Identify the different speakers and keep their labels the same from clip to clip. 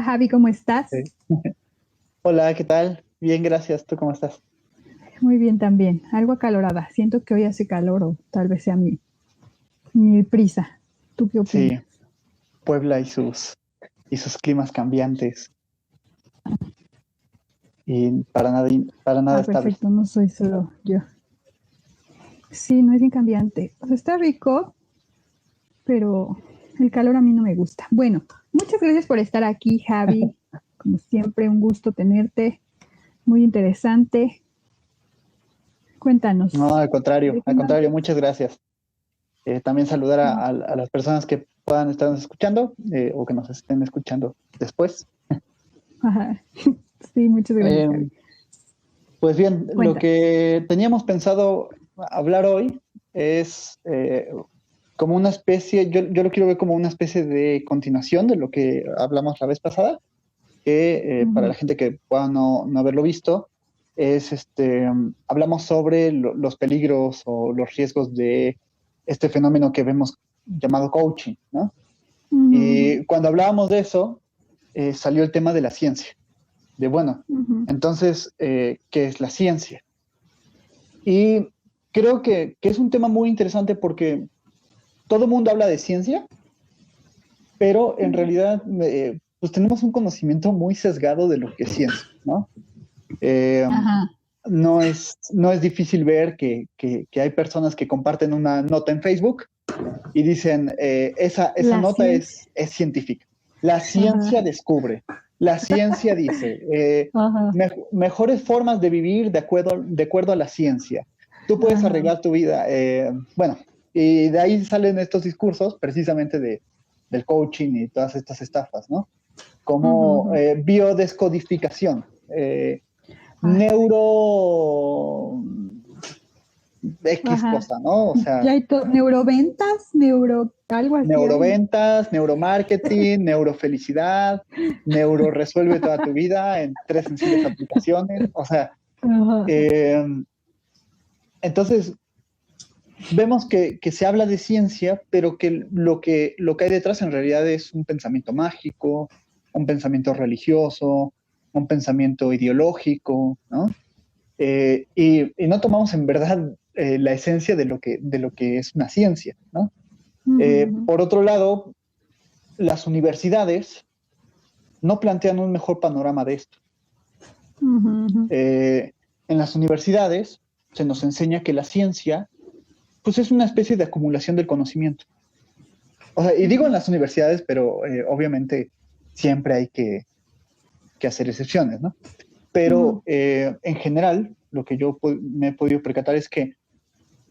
Speaker 1: Hola Javi, ¿cómo estás?
Speaker 2: Sí. Hola, ¿qué tal? Bien, gracias. ¿Tú cómo estás?
Speaker 1: Muy bien también, algo acalorada. Siento que hoy hace calor o tal vez sea mi prisa. ¿Tú qué
Speaker 2: Sí,
Speaker 1: opinas?
Speaker 2: Puebla y sus climas cambiantes y para nada
Speaker 1: Ah,
Speaker 2: estable.
Speaker 1: perfecto, no soy solo yo. Sí, no es bien cambiante. O sea, está rico, pero el calor a mí no me gusta. Bueno, muchas gracias por estar aquí, Javi. Como siempre, un gusto tenerte. Muy interesante.
Speaker 2: No,
Speaker 1: Cuéntanos, ¿de qué
Speaker 2: al
Speaker 1: más?
Speaker 2: contrario, muchas gracias. También saludar a,
Speaker 1: No.
Speaker 2: a- a las personas que puedan estarnos escuchando o que nos estén escuchando después.
Speaker 1: Ajá. Sí, muchas gracias,
Speaker 2: Eh,
Speaker 1: Javi.
Speaker 2: pues bien, lo
Speaker 1: Cuéntanos.
Speaker 2: que teníamos pensado hablar hoy es como una especie, yo lo quiero ver como una especie de continuación de lo que hablamos la vez pasada que para
Speaker 1: Ujú.
Speaker 2: la gente que pueda no haberlo visto, es hablamos sobre los peligros o los riesgos de este fenómeno que vemos llamado coaching, ¿no?
Speaker 1: Ujú,
Speaker 2: Y cuando hablábamos de eso, salió el tema de la ciencia, de bueno,
Speaker 1: ujú,
Speaker 2: entonces, ¿qué es la ciencia? Y creo que es un tema muy interesante porque todo el mundo habla de ciencia, pero en
Speaker 1: ujú.
Speaker 2: realidad pues tenemos un conocimiento muy sesgado de lo que es ciencia, ¿no? Eh,
Speaker 1: Ajá.
Speaker 2: no es difícil ver que hay personas que comparten una nota en Facebook y dicen, esa
Speaker 1: La
Speaker 2: nota
Speaker 1: ciencia.
Speaker 2: es científica. La ciencia
Speaker 1: Ajá.
Speaker 2: descubre, la ciencia dice,
Speaker 1: Ajá.
Speaker 2: mejores formas de vivir de acuerdo a la ciencia. Tú puedes
Speaker 1: Ajá.
Speaker 2: arreglar tu vida. Bueno, y de ahí salen estos discursos precisamente del coaching y todas estas estafas, ¿no?
Speaker 1: Ujú,
Speaker 2: Como
Speaker 1: ujú.
Speaker 2: biodescodificación.
Speaker 1: Ah,
Speaker 2: Neuro X
Speaker 1: ajá.
Speaker 2: cosa, ¿no? O
Speaker 1: Ya
Speaker 2: sea,
Speaker 1: hay neuroventas, algo así hay, ¿no?
Speaker 2: neuroventas, neuromarketing, neurofelicidad, neuro resuelve toda tu vida en tres sencillas aplicaciones. O sea,
Speaker 1: Ajá.
Speaker 2: eh, entonces vemos que se habla de ciencia, pero que lo que hay detrás en realidad es un pensamiento mágico, un pensamiento religioso, un pensamiento ideológico, ¿no? Y no tomamos en verdad la esencia de lo que es una ciencia, ¿no?
Speaker 1: Ujú, ujú,
Speaker 2: Por otro lado, las universidades no plantean un mejor panorama de esto.
Speaker 1: ujú, ujú.
Speaker 2: Eh, en las universidades se nos enseña que la ciencia, pues es una especie de acumulación del conocimiento. O sea, y digo en las universidades, pero obviamente siempre hay que hacer excepciones, ¿no? Pero
Speaker 1: Ujú,
Speaker 2: en general, lo que yo me he podido percatar es que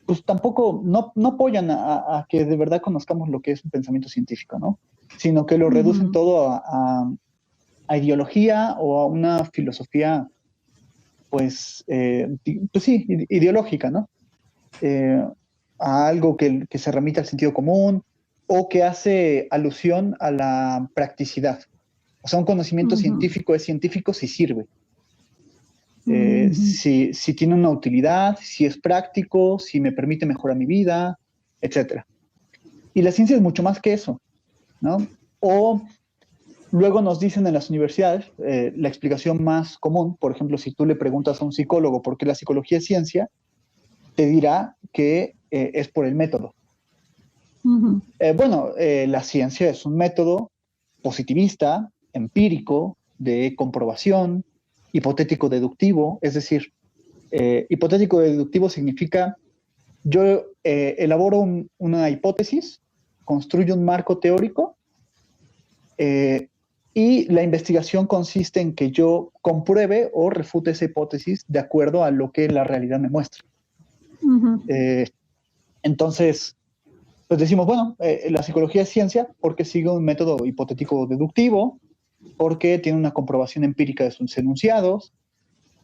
Speaker 2: pues tampoco, no apoyan a que de verdad conozcamos lo que es un pensamiento científico, ¿no? Sino que lo reducen
Speaker 1: ujú.
Speaker 2: todo a ideología o a una filosofía, pues, pues sí, ideológica, ¿no? Eh, a algo que se remite al sentido común o que hace alusión a la practicidad. O sea, un conocimiento
Speaker 1: Ujú,
Speaker 2: científico es científico si sirve,
Speaker 1: ujú.
Speaker 2: si tiene una utilidad, si es práctico, si me permite mejorar mi vida, etcétera. Y la ciencia es mucho más que eso, ¿no? O luego nos dicen en las universidades, la explicación más común, por ejemplo, si tú le preguntas a un psicólogo por qué la psicología es ciencia, te dirá que es por el método.
Speaker 1: Ujú,
Speaker 2: Bueno, la ciencia es un método positivista, empírico, de comprobación, hipotético-deductivo, es decir, hipotético-deductivo significa yo elaboro una hipótesis, construyo un marco teórico eh, y la investigación consiste en que yo compruebe o refute esa hipótesis de acuerdo a lo que la realidad me muestra.
Speaker 1: ujú,
Speaker 2: Eh, entonces, pues decimos, bueno, la psicología es ciencia porque sigue un método hipotético deductivo, porque tiene una comprobación empírica de sus enunciados,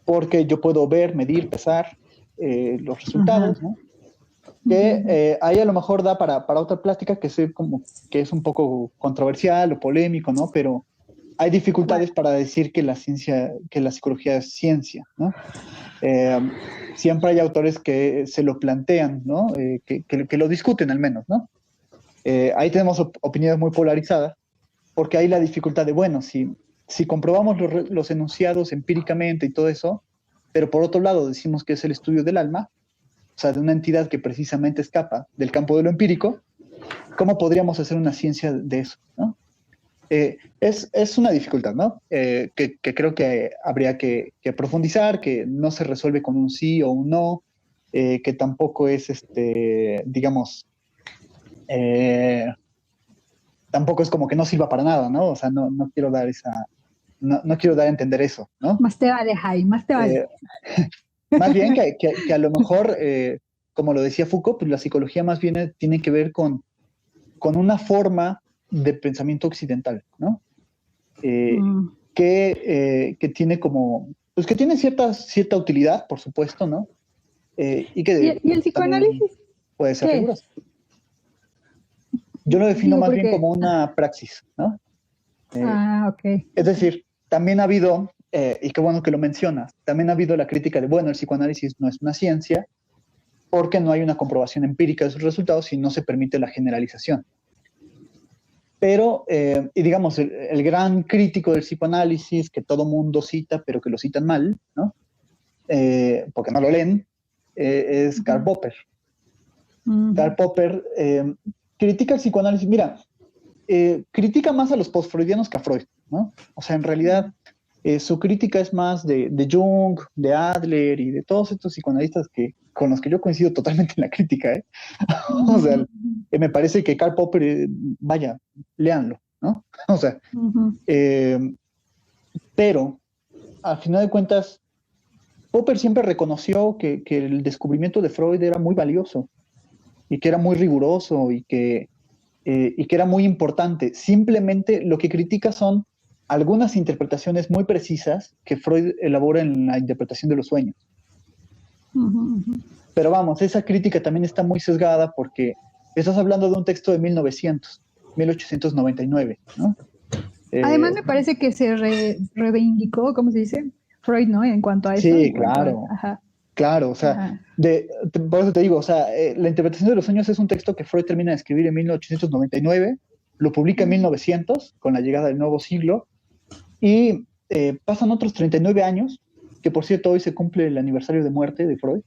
Speaker 2: porque yo puedo ver, medir, pesar los
Speaker 1: ajá,
Speaker 2: resultados, ¿no?
Speaker 1: ujú,
Speaker 2: Que
Speaker 1: ujú.
Speaker 2: ahí a lo mejor da para otra plática que es un poco controversial o polémico, ¿no? Pero hay
Speaker 1: ¿Cuál?
Speaker 2: dificultades para decir que la psicología es ciencia, ¿no? Eh, siempre hay autores que se lo plantean, ¿no? Que lo discuten al menos, ¿no? Ahí tenemos opiniones muy polarizadas, porque hay la dificultad de, bueno, si si comprobamos los enunciados empíricamente y todo eso, pero por otro lado decimos que es el estudio del alma, o sea, de una entidad que precisamente escapa del campo de lo empírico, ¿cómo podríamos hacer una ciencia de eso, ¿no? Es una dificultad, ¿no? Que creo que habría que profundizar, que no se resuelve con un sí o un no, que tampoco es, digamos, tampoco es como que no sirva para nada, ¿no? O sea, no quiero dar no quiero dar a entender eso, ¿no?
Speaker 1: Más te vale, Jai, más te vale.
Speaker 2: Más bien que a lo mejor, como lo decía Foucault, pues la psicología más bien tiene que ver con una forma de pensamiento occidental, ¿no? Que tiene como, pues que tiene cierta utilidad, por supuesto, ¿no? Y que
Speaker 1: ¿Y el psicoanálisis
Speaker 2: puede ser
Speaker 1: qué
Speaker 2: riguroso.
Speaker 1: es?
Speaker 2: Yo lo defino más bien
Speaker 1: Porque...
Speaker 2: como una praxis, ¿no?
Speaker 1: ok.
Speaker 2: Es decir, también ha habido, y qué bueno que lo mencionas, también ha habido la crítica de, bueno, el psicoanálisis no es una ciencia porque no hay una comprobación empírica de sus resultados y no se permite la generalización. Pero, y digamos, el gran crítico del psicoanálisis que todo mundo cita, pero que lo citan mal, ¿no? Porque no lo leen, es Karl Popper. Karl Popper critica el psicoanálisis. Mira, critica más a los postfreudianos que a Freud, ¿no? O sea, en realidad, su crítica es más de Jung, de Adler y de todos estos psicoanalistas con los que yo coincido totalmente en la crítica, ¿eh? O sea, me parece que Karl Popper, vaya, léanlo, ¿no? O sea, pero, al final de cuentas, Popper siempre reconoció que el descubrimiento de Freud era muy valioso y que era muy riguroso y que era muy importante. Simplemente lo que critica son algunas interpretaciones muy precisas que Freud elabora en la interpretación de los sueños. Pero vamos, esa crítica también está muy sesgada porque estás hablando de un texto de 1899, ¿no?
Speaker 1: Además me parece que se reivindicó, ¿cómo se dice? Freud, ¿no? En cuanto a eso.
Speaker 2: Sí, claro. Claro, o sea, por eso te digo, o sea, la interpretación de los sueños es un texto que Freud termina de escribir en 1899, lo publica en 1900 con la llegada del nuevo siglo y pasan otros 39 años, que por cierto hoy se cumple el aniversario de muerte de Freud.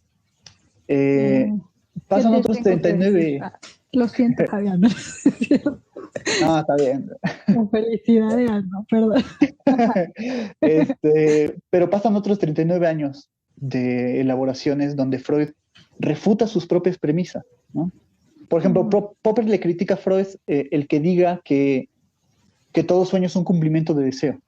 Speaker 2: Pasan otros 39.
Speaker 1: Lo siento, Javier.
Speaker 2: No, está bien.
Speaker 1: Felicidades, no, perdón.
Speaker 2: Pero pasan otros 39 años de elaboraciones donde Freud refuta sus propias premisas, ¿no? Por ejemplo, Popper le critica a Freud el que diga que todo sueño es un cumplimiento de deseo.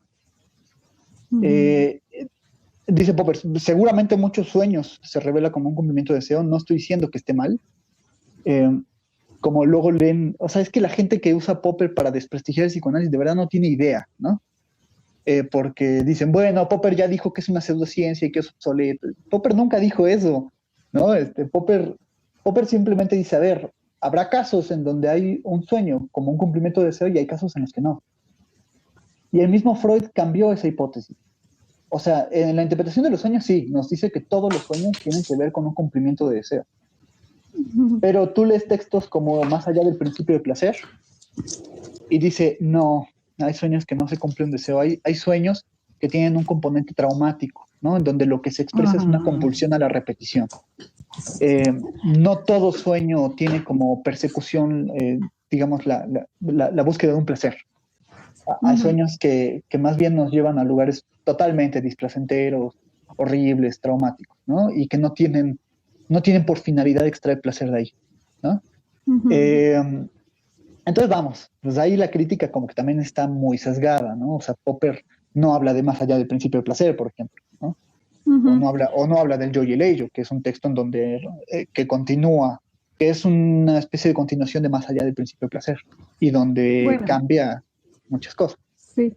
Speaker 2: Dice Popper, seguramente muchos sueños se revela como un cumplimiento de deseo, no estoy diciendo que esté mal. Como luego leen, o sea, es que la gente que usa Popper para desprestigiar el psicoanálisis de verdad no tiene idea, ¿no? Porque dicen, bueno, Popper ya dijo que es una pseudociencia y que es obsoleto. Popper nunca dijo eso, ¿no? Popper simplemente dice, a ver, habrá casos en donde hay un sueño como un cumplimiento de deseo y hay casos en los que no. Y el mismo Freud cambió esa hipótesis. O sea, en la interpretación de los sueños sí, nos dice que todos los sueños tienen que ver con un cumplimiento de deseo. Pero tú lees textos como Más allá del principio de placer y dice, no, hay sueños que no se cumple un deseo, hay sueños que tienen un componente traumático, ¿no? En donde lo que se expresa es una compulsión a la repetición. No todo sueño tiene como persecución, digamos, la búsqueda de un placer. Hay sueños que más bien nos llevan a lugares totalmente displacenteros, horribles, traumáticos, ¿no? Y que no tienen por finalidad extraer placer de ahí, ¿no? Entonces vamos, pues ahí la crítica como que también está muy sesgada, ¿no? O sea, Popper no habla de Más allá del principio del placer, por ejemplo, ¿no? O no habla del Yo y el Ello, que es un texto en donde que continúa, que es una especie de continuación de Más allá del principio del placer y donde cambia muchas cosas.
Speaker 1: Sí.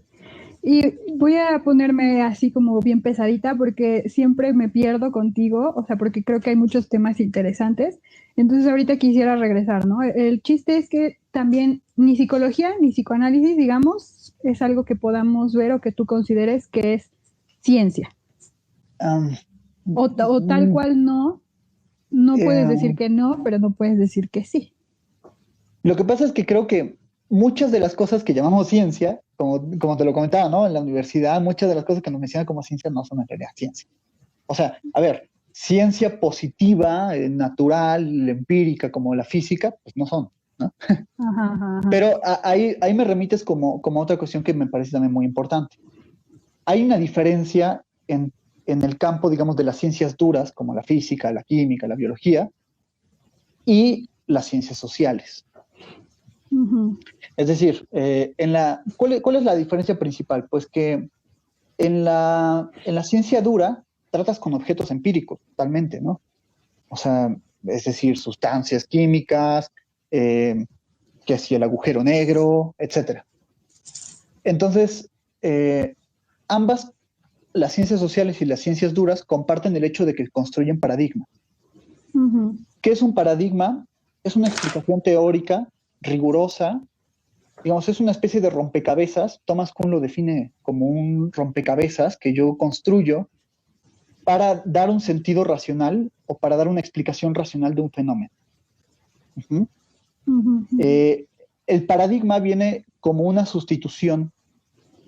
Speaker 1: Y voy a ponerme así como bien pesadita porque siempre me pierdo contigo, o sea, porque creo que hay muchos temas interesantes. Entonces ahorita quisiera regresar, ¿no? El chiste es que también ni psicología ni psicoanálisis, digamos, es algo que podamos ver o que tú consideres que es ciencia. O tal cual no puedes decir que no, pero no puedes decir que sí.
Speaker 2: Lo que pasa es que creo que muchas de las cosas que llamamos ciencia, como te lo comentaba, ¿no? En la universidad, muchas de las cosas que nos mencionan como ciencia no son en realidad ciencia. O sea, a ver, ciencia positiva, natural, empírica, como la física, pues no son, ¿no?
Speaker 1: Ajá.
Speaker 2: Pero ahí me remites como otra cuestión que me parece también muy importante. Hay una diferencia en el campo, digamos, de las ciencias duras, como la física, la química, la biología, y las ciencias sociales.
Speaker 1: Ujú.
Speaker 2: Es decir, ¿cuál es la diferencia principal? Pues que en la ciencia dura tratas con objetos empíricos, totalmente, ¿no? O sea, es decir, sustancias químicas, que si el agujero negro, etcétera. Entonces, ambas, las ciencias sociales y las ciencias duras, comparten el hecho de que construyen paradigmas.
Speaker 1: Ujú.
Speaker 2: ¿Qué es un paradigma? Es una explicación teórica, rigurosa, digamos, es una especie de rompecabezas. Thomas Kuhn lo define como un rompecabezas que yo construyo para dar un sentido racional o para dar una explicación racional de un fenómeno. Uh-huh.
Speaker 1: Ujú.
Speaker 2: El paradigma viene como una sustitución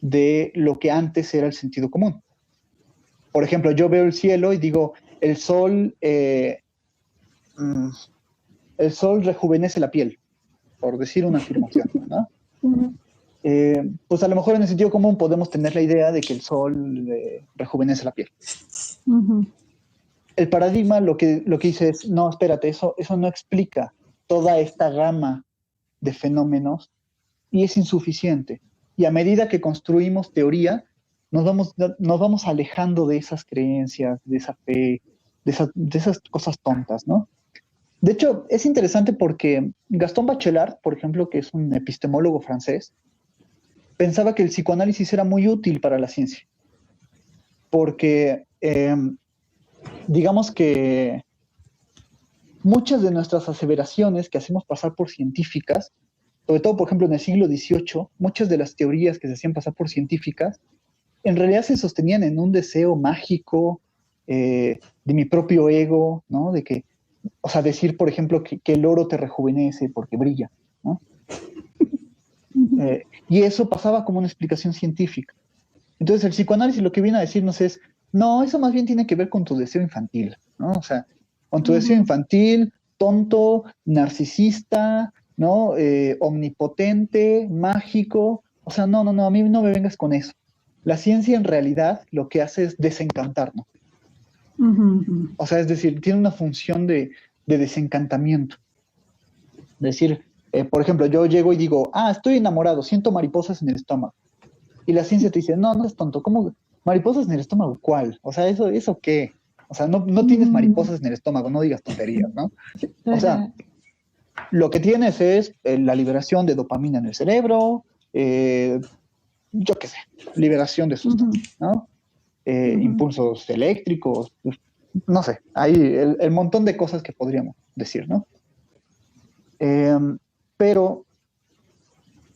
Speaker 2: de lo que antes era el sentido común. Por ejemplo, yo veo el cielo y digo, el sol rejuvenece la piel, por decir una afirmación, ¿no?
Speaker 1: Ujú.
Speaker 2: Pues a lo mejor en el sentido común podemos tener la idea de que el sol rejuvenece la piel.
Speaker 1: Ujú.
Speaker 2: El paradigma lo que dice es, no, espérate, eso no explica toda esta gama de fenómenos y es insuficiente. Y a medida que construimos teoría, nos vamos alejando de esas creencias, de esa fe, de esas cosas tontas, ¿no? De hecho, es interesante porque Gaston Bachelard, por ejemplo, que es un epistemólogo francés, pensaba que el psicoanálisis era muy útil para la ciencia, porque digamos que muchas de nuestras aseveraciones que hacemos pasar por científicas, sobre todo, por ejemplo, en el siglo XVIII, muchas de las teorías que se hacían pasar por científicas, en realidad se sostenían en un deseo mágico de mi propio ego, ¿no? De que, o sea, decir, por ejemplo, que el oro te rejuvenece porque brilla, ¿no? Y eso pasaba como una explicación científica. Entonces, el psicoanálisis lo que viene a decirnos es, no, eso más bien tiene que ver con tu deseo infantil, ¿no? O sea, con tu deseo infantil, tonto, narcisista, ¿no? Omnipotente, mágico. O sea, no, a mí no me vengas con eso. La ciencia en realidad lo que hace es desencantarnos.
Speaker 1: Ujú.
Speaker 2: O sea, es decir, tiene una función de desencantamiento. Es decir, por ejemplo, yo llego y digo, estoy enamorado, siento mariposas en el estómago. Y la ciencia te dice, no es tonto, ¿cómo? ¿Mariposas en el estómago? ¿Cuál? O sea, ¿eso qué? O sea, no tienes mariposas en el estómago, no digas tonterías, ¿no? O sea,
Speaker 1: Ajá.
Speaker 2: lo que tienes es la liberación de dopamina en el cerebro, yo qué sé, liberación de sustancias, ¿no? Impulsos eléctricos, pues, no sé, hay el montón de cosas que podríamos decir, ¿no? Pero,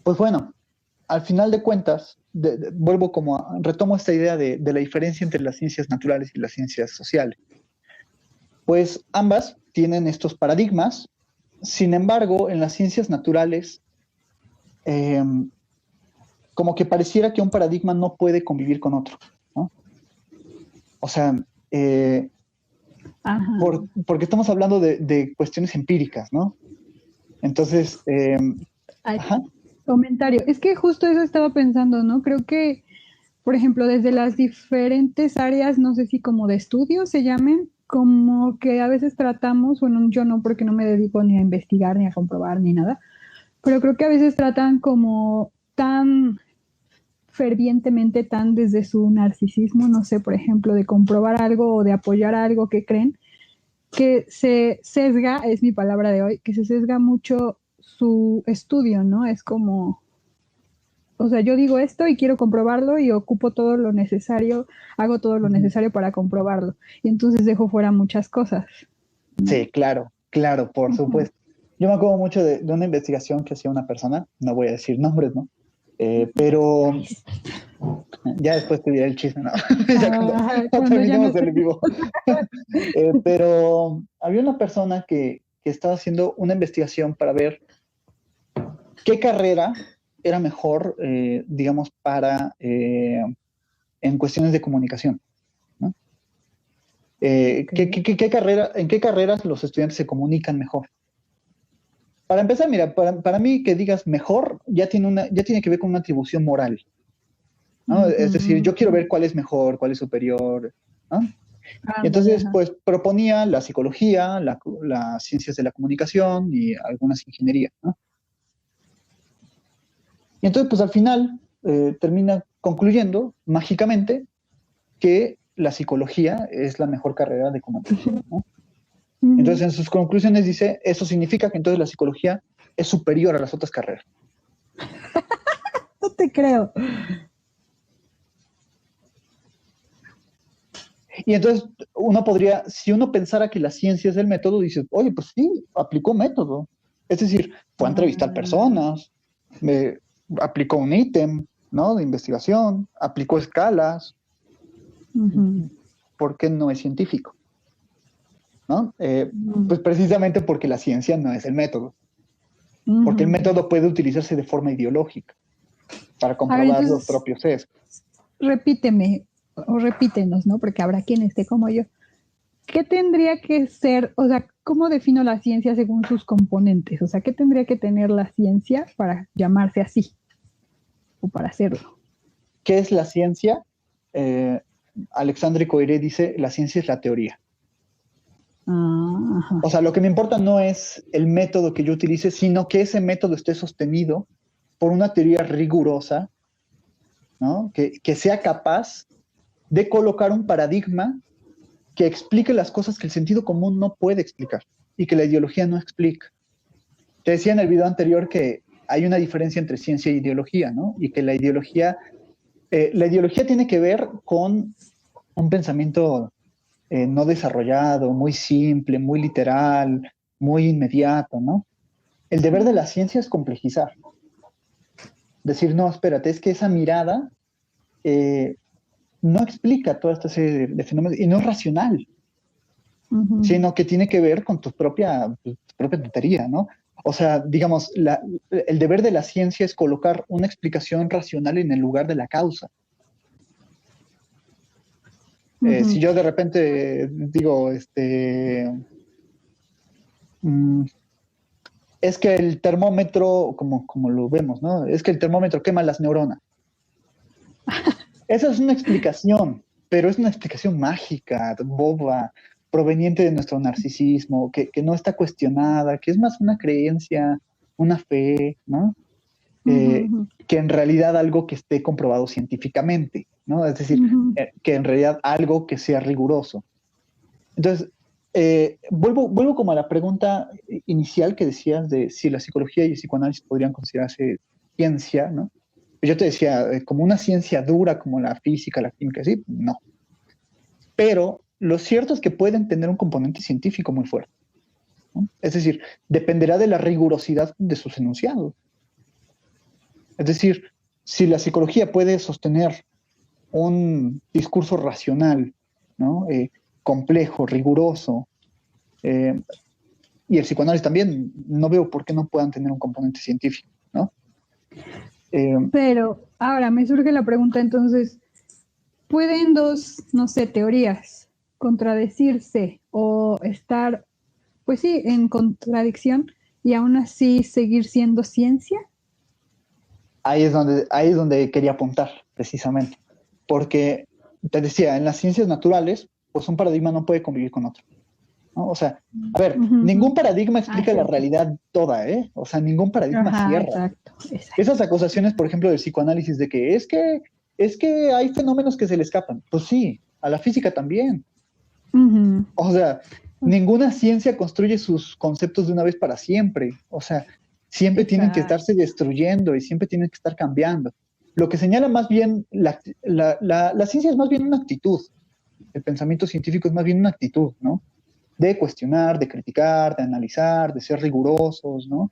Speaker 2: pues bueno, al final de cuentas, vuelvo retomo esta idea de la diferencia entre las ciencias naturales y las ciencias sociales. Pues ambas tienen estos paradigmas, sin embargo, en las ciencias naturales, como que pareciera que un paradigma no puede convivir con otro, ¿no? O sea, porque estamos hablando de cuestiones empíricas, ¿no? Entonces,
Speaker 1: Ay, comentario. Es que justo eso estaba pensando, ¿no? Creo que, por ejemplo, desde las diferentes áreas, no sé si como de estudio se llamen, como que a veces tratamos, bueno, yo no porque no me dedico ni a investigar, ni a comprobar, ni nada, pero creo que a veces tratan como tan fervientemente, tan desde su narcisismo, no sé, por ejemplo, de comprobar algo o de apoyar algo que creen, que se sesga, es mi palabra de hoy, que se sesga mucho su estudio, ¿no? Es como, o sea, yo digo esto y quiero comprobarlo y ocupo todo lo necesario, hago todo lo necesario para comprobarlo. Y entonces dejo fuera muchas cosas, ¿no?
Speaker 2: Sí, claro, por supuesto. Yo me acuerdo mucho de una investigación que hacía una persona, no voy a decir nombres, ¿no? Pero ya después te diré el chisme, ¿no? Ya cuando terminemos el vivo. Pero había una persona que estaba haciendo una investigación para ver ¿qué carrera era mejor, digamos, en cuestiones de comunicación? ¿No?
Speaker 1: Okay.
Speaker 2: ¿En qué carreras los estudiantes se comunican mejor? Para empezar, mira, para mí que digas mejor ya tiene que ver con una atribución moral, ¿no? Es decir, yo quiero ver cuál es mejor, cuál es superior, ¿no? Y
Speaker 1: Ándale,
Speaker 2: entonces,
Speaker 1: ajá.
Speaker 2: pues, proponía la psicología, las ciencias de la comunicación y algunas ingenierías, ¿no? Y entonces, pues, al final, termina concluyendo, mágicamente, que la psicología es la mejor carrera de comunicación, ¿no? Entonces, en sus conclusiones dice, eso significa que entonces la psicología es superior a las otras carreras.
Speaker 1: No te creo.
Speaker 2: Y entonces uno podría, si uno pensara que la ciencia es el método, dice, oye, pues sí, aplicó método. Es decir, fue a entrevistar personas, aplicó un ítem, ¿no? De investigación, aplicó escalas. ¿Por qué no es científico? ¿No? Pues precisamente porque la ciencia no es el método. Porque el método puede utilizarse de forma ideológica para comprobar los propios sesgos.
Speaker 1: Repíteme o repítenos, ¿no? Porque habrá quien esté como yo. ¿Qué tendría que ser, o sea, cómo defino la ciencia según sus componentes? O sea, ¿qué tendría que tener la ciencia para llamarse así o para hacerlo?
Speaker 2: ¿Qué es la ciencia? Alexandre Coiré dice, la ciencia es la teoría.
Speaker 1: Ajá.
Speaker 2: O sea, lo que me importa no es el método que yo utilice, sino que ese método esté sostenido por una teoría rigurosa, ¿no? Que sea capaz de colocar un paradigma que explique las cosas que el sentido común no puede explicar y que la ideología no explica. Te decía en el video anterior que hay una diferencia entre ciencia e ideología, ¿no? Y que la ideología tiene que ver con un pensamiento no desarrollado, muy simple, muy literal, muy inmediato, ¿no? El deber de la ciencia es complejizar. Decir, no, espérate, es que esa mirada no explica toda esta serie de fenómenos y no es racional, sino que tiene que ver con tu propia tontería, ¿no? O sea, digamos, el deber de la ciencia es colocar una explicación racional en el lugar de la causa. Si yo de repente digo, es que el termómetro, como lo vemos, ¿no? Es que el termómetro quema las neuronas. Esa es una explicación, pero es una explicación mágica, boba, proveniente de nuestro narcisismo, que no está cuestionada, que es más una creencia, una fe, ¿no? Que en realidad algo que esté comprobado científicamente, ¿no? Es decir, que en realidad algo que sea riguroso. Entonces, vuelvo como a la pregunta inicial que decías de si la psicología y el psicoanálisis podrían considerarse ciencia, ¿no? Yo te decía, como una ciencia dura como la física, la química, sí, no. Pero lo cierto es que pueden tener un componente científico muy fuerte, ¿no? Es decir, dependerá de la rigurosidad de sus enunciados. Es decir, si la psicología puede sostener un discurso racional, ¿no? Complejo, riguroso, y el psicoanálisis también, no veo por qué no puedan tener un componente científico, ¿no?
Speaker 1: Pero ahora me surge la pregunta entonces, ¿pueden dos, no sé, teorías contradecirse o estar, pues sí, en contradicción y aún así seguir siendo ciencia?
Speaker 2: Ahí es donde quería apuntar, precisamente. Porque, te decía, en las ciencias naturales, pues un paradigma no puede convivir con otro, ¿no? O sea, a ver, ningún paradigma explica la realidad toda, ¿eh? O sea, ningún paradigma cierra.
Speaker 1: Exacto.
Speaker 2: Esas acusaciones, por ejemplo, del psicoanálisis de que es que hay fenómenos que se le escapan. Pues sí, a la física también. O sea, ninguna ciencia construye sus conceptos de una vez para siempre. O sea, siempre tienen que estarse destruyendo y siempre tienen que estar cambiando. Lo que señala más bien, la ciencia es más bien una actitud. El pensamiento científico es más bien una actitud, ¿no? De cuestionar, de criticar, de analizar, de ser rigurosos, ¿no?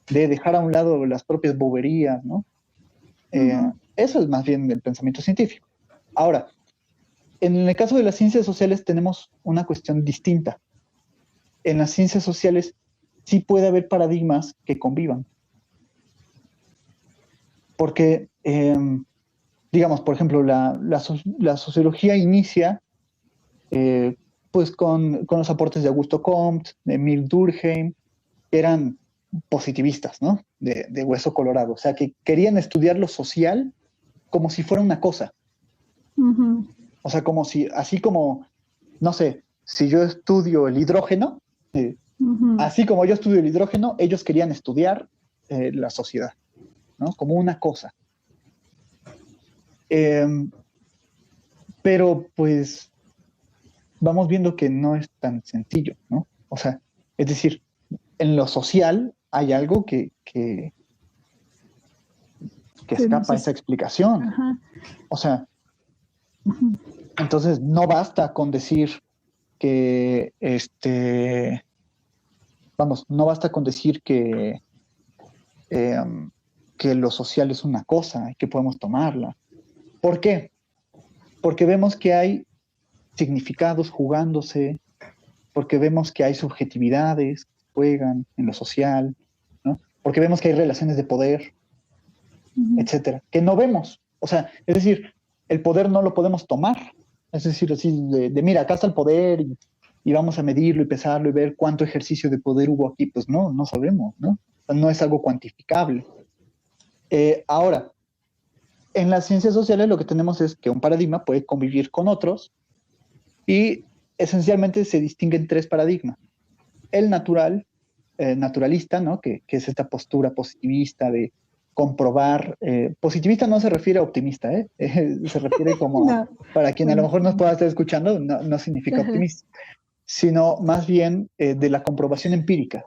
Speaker 2: De dejar a un lado las propias boberías, ¿no? Eso es más bien el pensamiento científico. Ahora, en el caso de las ciencias sociales tenemos una cuestión distinta. En las ciencias sociales sí puede haber paradigmas que convivan. porque, digamos, por ejemplo, la sociología inicia pues con los aportes de Augusto Comte, de Emile Durkheim, que eran positivistas, ¿no? De hueso colorado, o sea, que querían estudiar lo social como si fuera una cosa.
Speaker 1: Ujú.
Speaker 2: O sea, como si, así como, no sé, si yo estudio el hidrógeno,
Speaker 1: Ujú.
Speaker 2: así como yo estudio el hidrógeno, ellos querían estudiar la sociedad, ¿no? Como una cosa. Eh, pero pues vamos viendo que no es tan sencillo, ¿no? O sea, es decir, en lo social hay algo que
Speaker 1: Que no
Speaker 2: escapa a
Speaker 1: sé
Speaker 2: esa
Speaker 1: si-
Speaker 2: explicación.
Speaker 1: Ajá.
Speaker 2: O sea,
Speaker 1: Ujú.
Speaker 2: entonces no basta con decir que, vamos, no basta con decir eh, que lo social es una cosa y que podemos tomarla. ¿Por qué? Porque vemos que hay significados jugándose, porque vemos que hay subjetividades que juegan en lo social, ¿no? Porque vemos que hay relaciones de poder,
Speaker 1: Ujú.
Speaker 2: etcétera, que no vemos. O sea, es decir, el poder no lo podemos tomar. Es decir, así mira, acá está el poder y vamos a medirlo y pesarlo y ver cuánto ejercicio de poder hubo aquí. Pues no, no sabemos, ¿no? O sea, no es algo cuantificable. Ahora, en las ciencias sociales lo que tenemos es que un paradigma puede convivir con otros y esencialmente se distinguen tres paradigmas. El naturalista, ¿no? Que es esta postura positivista de comprobar. Positivista no se refiere a optimista, ¿eh? Se refiere como,
Speaker 1: No,
Speaker 2: para quien a lo
Speaker 1: bueno,
Speaker 2: mejor nos pueda estar escuchando, no, no significa
Speaker 1: ajá.
Speaker 2: optimista, sino más bien de la comprobación empírica,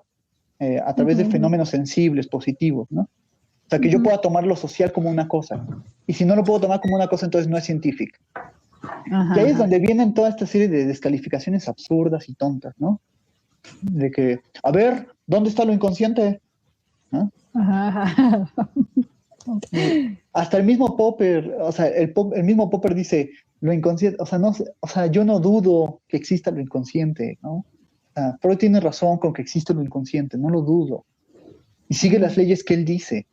Speaker 2: a través de
Speaker 1: Ujú.
Speaker 2: fenómenos sensibles, positivos, ¿no? O sea, que yo
Speaker 1: Ujú.
Speaker 2: pueda tomar lo social como una cosa. Y si no lo puedo tomar como una cosa, entonces no es científico. Y
Speaker 1: Ajá,
Speaker 2: ahí es
Speaker 1: ajá.
Speaker 2: donde vienen toda esta serie de descalificaciones absurdas y tontas, ¿no? De que, a ver, ¿dónde está lo inconsciente? ¿No?
Speaker 1: Ajá, ajá.
Speaker 2: Hasta el mismo Popper, o sea, el mismo Popper dice, lo inconsciente, o sea, no, o sea, yo no dudo que exista lo inconsciente, ¿no? O sea, Freud tiene razón con que existe lo inconsciente, no lo dudo. Y sigue las leyes que él dice,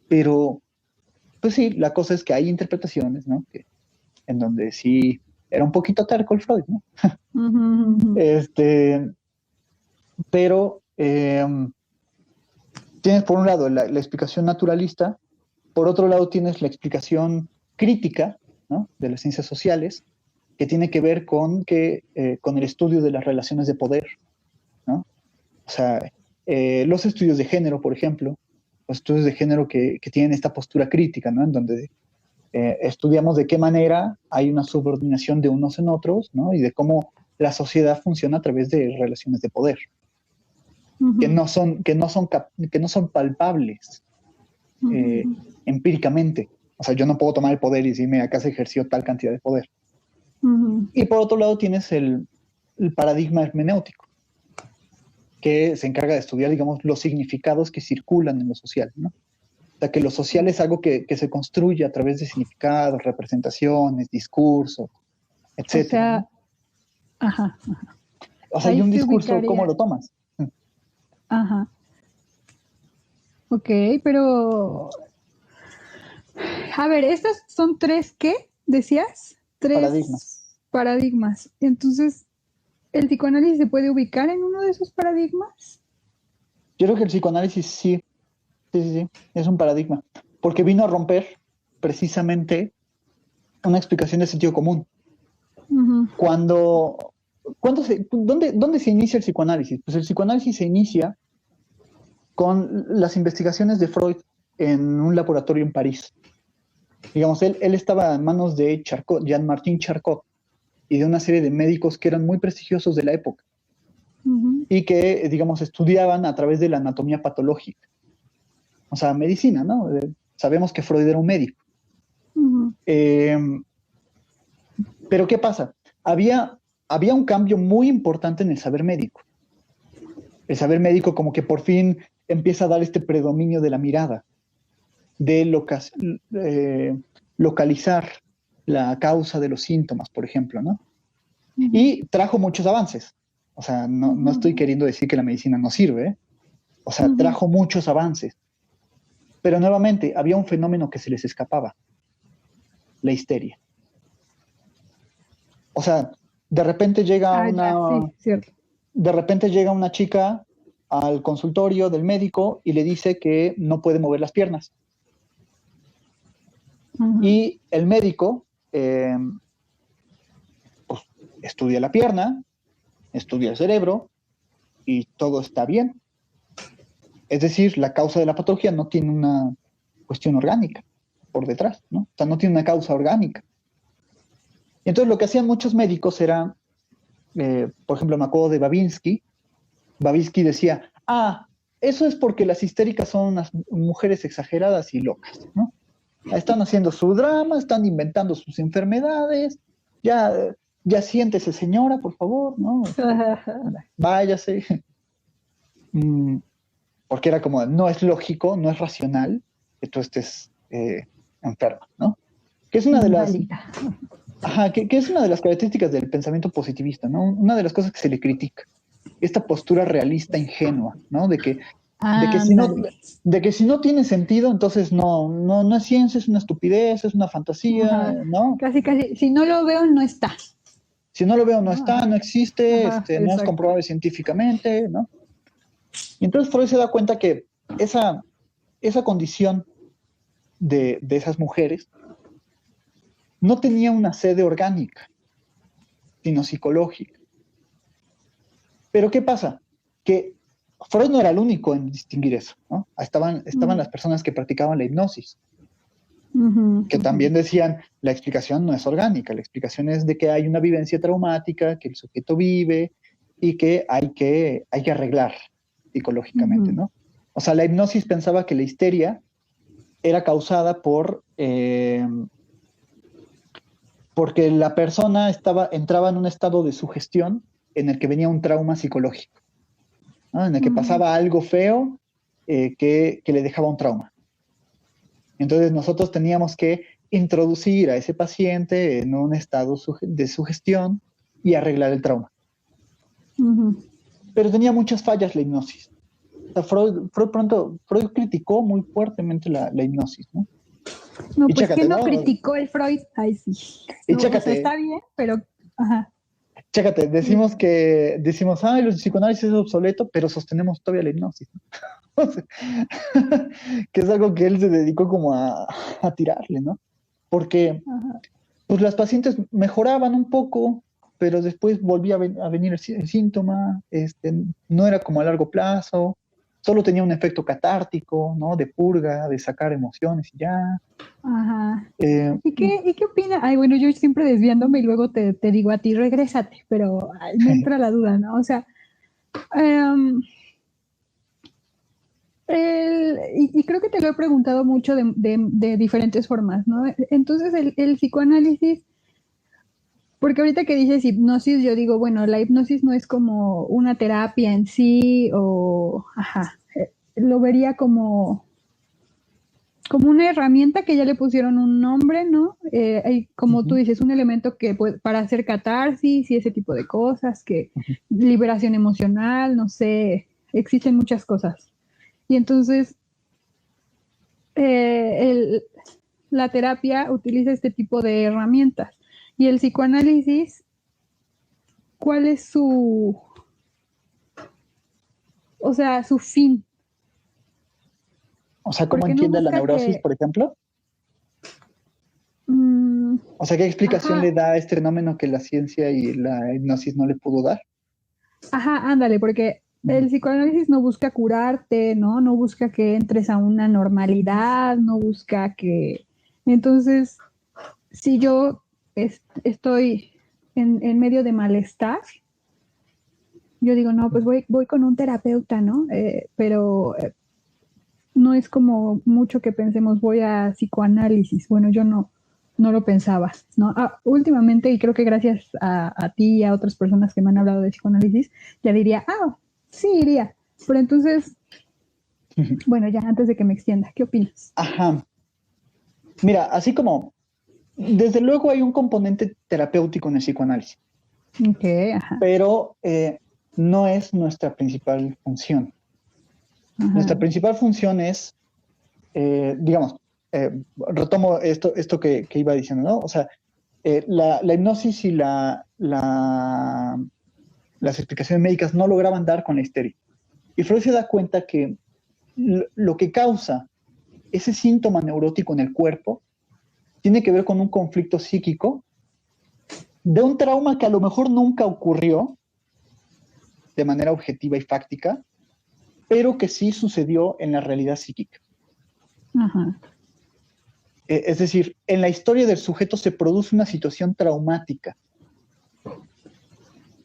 Speaker 2: pero, pues sí, la cosa es que hay interpretaciones, ¿no? En donde sí era un poquito terco el Freud, ¿no?
Speaker 1: Ujú, ujú.
Speaker 2: Este, pero tienes por un lado la explicación naturalista, por otro lado tienes la explicación crítica, ¿no? De las ciencias sociales, que tiene que ver con el estudio de las relaciones de poder, ¿no? O sea, los estudios de género, por ejemplo, los estudios de género que tienen esta postura crítica, ¿no? En donde estudiamos de qué manera hay una subordinación de unos en otros, ¿no? Y de cómo la sociedad funciona a través de relaciones de poder,
Speaker 1: Ujú.
Speaker 2: que no son palpables eh,
Speaker 1: Ujú.
Speaker 2: empíricamente. O sea, yo no puedo tomar el poder y decirme acá se ejerció tal cantidad de poder.
Speaker 1: Ujú.
Speaker 2: Y por otro lado tienes el paradigma hermenéutico, que se encarga de estudiar, digamos, los significados que circulan en lo social, ¿no? O sea, que lo social es algo que se construye a través de significados, representaciones, discursos,
Speaker 1: O
Speaker 2: etcétera, ¿no?
Speaker 1: sea, ajá,
Speaker 2: O sea, y
Speaker 1: ahí
Speaker 2: un
Speaker 1: se
Speaker 2: discurso, ¿cómo
Speaker 1: ubicaría.
Speaker 2: lo tomas?
Speaker 1: Ajá, ok, pero a ver, estas son tres, ¿qué? ¿Decías?
Speaker 2: Paradigmas.
Speaker 1: Tres paradigmas. Entonces, ¿el psicoanálisis se puede ubicar en uno de esos paradigmas?
Speaker 2: Yo creo que el psicoanálisis sí, sí, sí, sí, es un paradigma, porque vino a romper precisamente una explicación de sentido común.
Speaker 1: Ujú.
Speaker 2: Cuando, ¿dónde se inicia el psicoanálisis? Pues el psicoanálisis se inicia con las investigaciones de Freud en un laboratorio en París. Digamos, él estaba en manos de Charcot, Jean-Martin Charcot, y de una serie de médicos que eran muy prestigiosos de la época
Speaker 1: Ujú.
Speaker 2: y que, digamos, estudiaban a través de la anatomía patológica, o sea, medicina, ¿no? Sabemos que Freud era un médico.
Speaker 1: Ujú.
Speaker 2: Eh, pero ¿qué pasa? Había un cambio muy importante en el saber médico. El saber médico como que por fin empieza a dar este predominio de la mirada, de eh, localizar la causa de los síntomas, por ejemplo, ¿no?
Speaker 1: Ujú.
Speaker 2: Y trajo muchos avances. O sea, no, no estoy
Speaker 1: Ujú.
Speaker 2: queriendo decir que la medicina no sirve, ¿eh? O sea,
Speaker 1: Ujú.
Speaker 2: trajo muchos avances. Pero nuevamente, había un fenómeno que se les escapaba, la histeria. O sea, de repente llega
Speaker 1: Sí, cierto.
Speaker 2: de repente llega una chica al consultorio del médico y le dice que no puede mover las piernas.
Speaker 1: Ujú.
Speaker 2: Y el médico pues, estudia la pierna, estudia el cerebro y todo está bien. Es decir, la causa de la patología no tiene una cuestión orgánica por detrás, ¿no? O sea, no tiene una causa orgánica. Y entonces lo que hacían muchos médicos era, por ejemplo, me acuerdo de Babinski. Babinski decía, eso es porque las histéricas son unas mujeres exageradas y locas, ¿no? Están haciendo su drama, están inventando sus enfermedades, ya siéntese señora, por favor, ¿no? Váyase. Porque era como, no es lógico, no es racional que tú estés enferma, ¿no? Que es una de las, que es una de las características del pensamiento positivista, ¿no? Una de las cosas que se le critica, esta postura realista ingenua, ¿no? De que si no tiene sentido, entonces no es ciencia, es una estupidez, es una fantasía,
Speaker 1: Ajá.
Speaker 2: ¿no?
Speaker 1: Casi, si no lo veo, no está.
Speaker 2: Si no lo veo, no está, no existe, no es
Speaker 1: exacto.
Speaker 2: comprobable científicamente, ¿no? Y entonces Freud se da cuenta que esa condición de esas mujeres no tenía una sede orgánica, sino psicológica. Pero ¿qué pasa? Que Freud no era el único en distinguir eso, ¿no? Estaban las personas que practicaban la hipnosis, que también decían, la explicación no es orgánica, la explicación es de que hay una vivencia traumática, que el sujeto vive y que hay que arreglar psicológicamente, ¿no? O sea, la hipnosis pensaba que la histeria era causada porque la persona entraba en un estado de sugestión en el que venía un trauma psicológico, ¿no? En el que pasaba algo feo que le dejaba un trauma. Entonces nosotros teníamos que introducir a ese paciente en un estado de sugestión y arreglar el trauma. Pero tenía muchas fallas la hipnosis. O sea, Freud criticó muy fuertemente la hipnosis, ¿no?
Speaker 1: No, y pues chécate, ¿quién no criticó el Freud? Ay, sí.
Speaker 2: Y no, chécate, o sea,
Speaker 1: está bien, pero... Ajá.
Speaker 2: Chécate, decimos, los psicoanálisis es obsoleto, pero sostenemos todavía la hipnosis, ¿no? O sea, que es algo que él se dedicó como a tirarle, ¿no? Porque pues las pacientes mejoraban un poco, pero después volvía a venir el síntoma, no era como a largo plazo, solo tenía un efecto catártico, ¿no? De purga, de sacar emociones y ya.
Speaker 1: Ajá. ¿Y qué opina? Ay, bueno, yo siempre desviándome y luego te digo a ti, regrésate, pero me entra la duda, ¿no? O sea, y creo que te lo he preguntado mucho de diferentes formas, ¿no? Entonces, el psicoanálisis, porque ahorita que dices hipnosis, yo digo, bueno, la hipnosis no es como una terapia en sí, o, lo vería como una herramienta que ya le pusieron un nombre, ¿no? Hay, como tú dices, un elemento que para hacer catarsis y ese tipo de cosas, que liberación emocional, no sé, existen muchas cosas. Y entonces, la terapia utiliza este tipo de herramientas. Y el psicoanálisis, ¿cuál es su fin?
Speaker 2: O sea, ¿cómo entiende la neurosis, por ejemplo? O sea, ¿qué explicación le da a este fenómeno que la ciencia y la hipnosis no le pudo dar?
Speaker 1: Ajá, ándale, porque el psicoanálisis no busca curarte, ¿no? No busca que entres a una normalidad, no busca que... Entonces, si yo estoy en medio de malestar, yo digo, no, pues voy con un terapeuta, ¿no? Pero no es como mucho que pensemos, voy a psicoanálisis. Bueno, yo no lo pensaba, ¿no? Últimamente, y creo que gracias a ti y a otras personas que me han hablado de psicoanálisis, ya diría, sí iría. Pero entonces, bueno, ya antes de que me extienda, ¿qué opinas?
Speaker 2: Ajá. Mira, así como, desde luego hay un componente terapéutico en el psicoanálisis.
Speaker 1: Ajá.
Speaker 2: Pero no es nuestra principal función. Ajá. Nuestra principal función es digamos, retomo esto que iba diciendo, ¿no? O sea, la hipnosis y las explicaciones médicas no lograban dar con la histeria. Y Freud se da cuenta que lo que causa ese síntoma neurótico en el cuerpo tiene que ver con un conflicto psíquico de un trauma que a lo mejor nunca ocurrió de manera objetiva y fáctica, pero que sí sucedió en la realidad psíquica.
Speaker 1: Ajá.
Speaker 2: Es decir, en la historia del sujeto se produce una situación traumática.